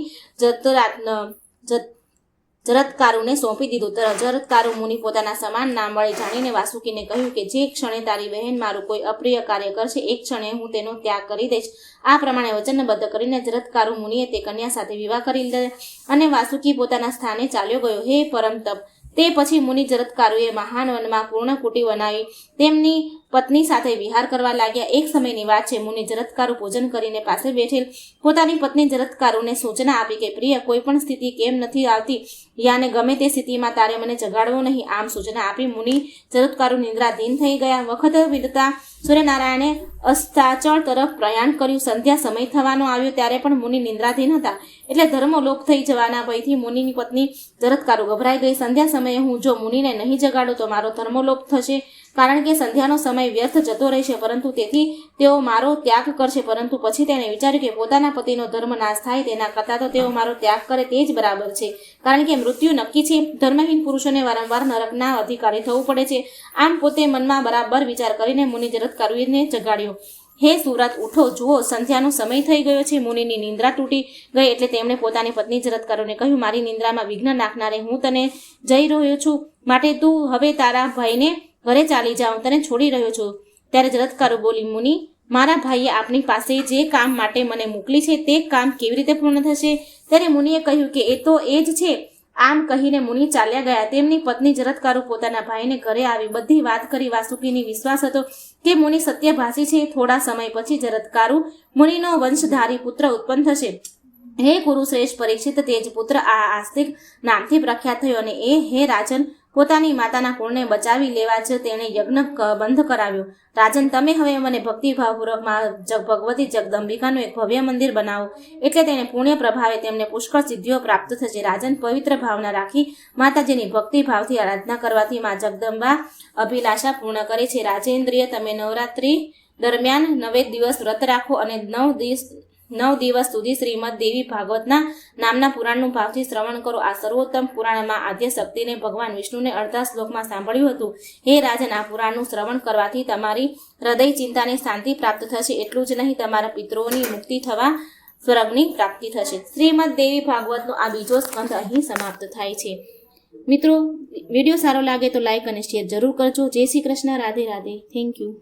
જરત્કારુને સોંપી દીધું. જરત્કારુ મુનિ પોતાના સમાન નામવાળી જાણીને વાસુકીને કહ્યું કે જે ક્ષણે તારી બહેન મારું કોઈ અપ્રિય કાર્ય કરશે એ ક્ષણે હું તેનો ત્યાગ કરી દઈશ. આ પ્રમાણે વચનબદ્ધ કરીને જરત્કારુ મુનિએ તે કન્યા સાથે વિવાહ કરી લીધા અને વાસુકી પોતાના સ્થાને ચાલ્યો ગયો. હે પરમ તપ, તે પછી મુનિ જરત્કારુએ મહાન વનમાં પૂર્ણ કુટી બનાવી તેમની પત્ની સાથે વિહાર કરવા લાગ્યા. એક સમયની વાત છે. મુનિ જરત્કારુ ભોજન કરીને પાસે બેઠેલ પોતાની પત્ની જરત્કારુને સૂચના આપી કે પ્રિય, કોઈ પણ સ્થિતિ કેમ નથી આવતી, યાને ગમે તે સ્થિતિમાં તારે મને જગાડવો નહીં. આમ સૂચના આપી મુનિ જરત્કારુ નિંદ્રાધીન થઈ ગયા. વખત વીતતા સૂર્યનારાયણે અસ્તાચળ તરફ પ્રયાણ કર્યું. સંધ્યા સમય થવાનો આવ્યો ત્યારે પણ મુનિ નિંદ્રાધીન હતા, એટલે ધર્મલોપ થઈ જવાના ભયથી મુનિની પત્ની જરત્કારુ ગભરાઈ ગઈ. સંધ્યા સમયે હું જો મુનિને નહીં જગાડું તો મારો ધર્મલોપ થશે, કારણ કે સંધ્યાનો સમય વ્યર્થ જતો રહેશે, પરંતુ તેથી તેઓ મારો ત્યાગ કરશે. પરંતુ પછી તેણે વિચાર્યું કે પોતાના પતિનો ધર્મ નાશ થાય તેના કરતાં તો તેઓ મારો ત્યાગ કરે તે જ બરાબર છે, કારણ કે મૃત્યુ નક્કી છે. ધર્મહીન પુરુષોને વારંવાર નરકના અધિકારી થવું પડે છે. આમ પોતે મનમાં બરાબર વિચાર કરીને મુનિ જરત્કારુને જગાડ્યો. હે સુરત, ઉઠો, જુઓ, સંધ્યાનો સમય થઈ ગયો છે. મુનિની નિંદ્રા તૂટી ગઈ એટલે તેમણે પોતાની પત્ની જરત્કારુને કહ્યું, મારી નિંદ્રામાં વિઘ્ન નાખનારે હું તને જઈ રહ્યો છું, માટે તું હવે તારા ભાઈને ઘરે ચાલી જાઉં, તને છોડી રહ્યો છું. ત્યારે જરત્કારુ બોલી, મુનિ, મારા ભાઈએ આપની પાસે જે કામ માટે મને મોકલી છે તે કામ કેવી રીતે પૂર્ણ થશે? ત્યારે મુનિએ કહ્યું કે એ તો એ જ છે. આમ કહીને મુનિ ચાલ્યા ગયા. તેમની પત્ની જરત્કારુ પોતાના ભાઈને ઘરે આવી બધી વાત કરી. વાસુકીને વિશ્વાસ હતો કે મુનિ સત્યભાષી છે. થોડા સમય પછી જરત્કારુ મુનિનો વંશધારી પુત્ર ઉત્પન્ન થશે. હે કુરુશ્રેષ્ઠ પરીક્ષિત, તે જ પુત્ર આ આસ્તિક નામથી પ્રખ્યાત થયો, અને હે રાજન, પોતાની માતાના કુળને બચાવી લેવા જ તેણે યજ્ઞ બંધ કરાવ્યો. રાજન, તમે હવે મને ભક્તિભાવપૂર્વક ભગવતી જગદંબિકાનું એક ભવ્ય મંદિર બનાવો, એટલે તેને પુણ્ય પ્રભાવે તેમને પુષ્કળ સિદ્ધિઓ પ્રાપ્ત થશે. રાજન, પવિત્ર ભાવના રાખી માતાજીની ભક્તિભાવથી આરાધના કરવાથી મા જગદંબા અભિલાષા પૂર્ણ કરે છે. રાજેન્દ્રિય, તમે નવરાત્રિ દરમિયાન 9 દિવસ વ્રત રાખો અને 9 દિવસ સુધી શ્રીમદ દેવી ભાગવતના નામના પુરાણનું ભાવથી શ્રવણ કરો. આ સર્વોત્તમ પુરાણમાં આદ્ય શક્તિને ભગવાન વિષ્ણુને અડધા શ્લોકમાં સાંભળ્યું હતું. હે રાજન, આ પુરાણનું શ્રવણ કરવાથી તમારી હૃદય ચિંતાની શાંતિ પ્રાપ્ત થશે. એટલું જ નહીં, તમારા પિતૃઓની મુક્તિ થવા સ્વર્ગની પ્રાપ્તિ થશે. શ્રીમદ દેવી ભાગવતનો આ બીજો સ્કંધ અહીં સમાપ્ત થાય છે. મિત્રો, વિડીયો સારો લાગે તો લાઈક અને શેર જરૂર કરજો. જય શ્રી કૃષ્ણ. રાધે રાધે. Thank you.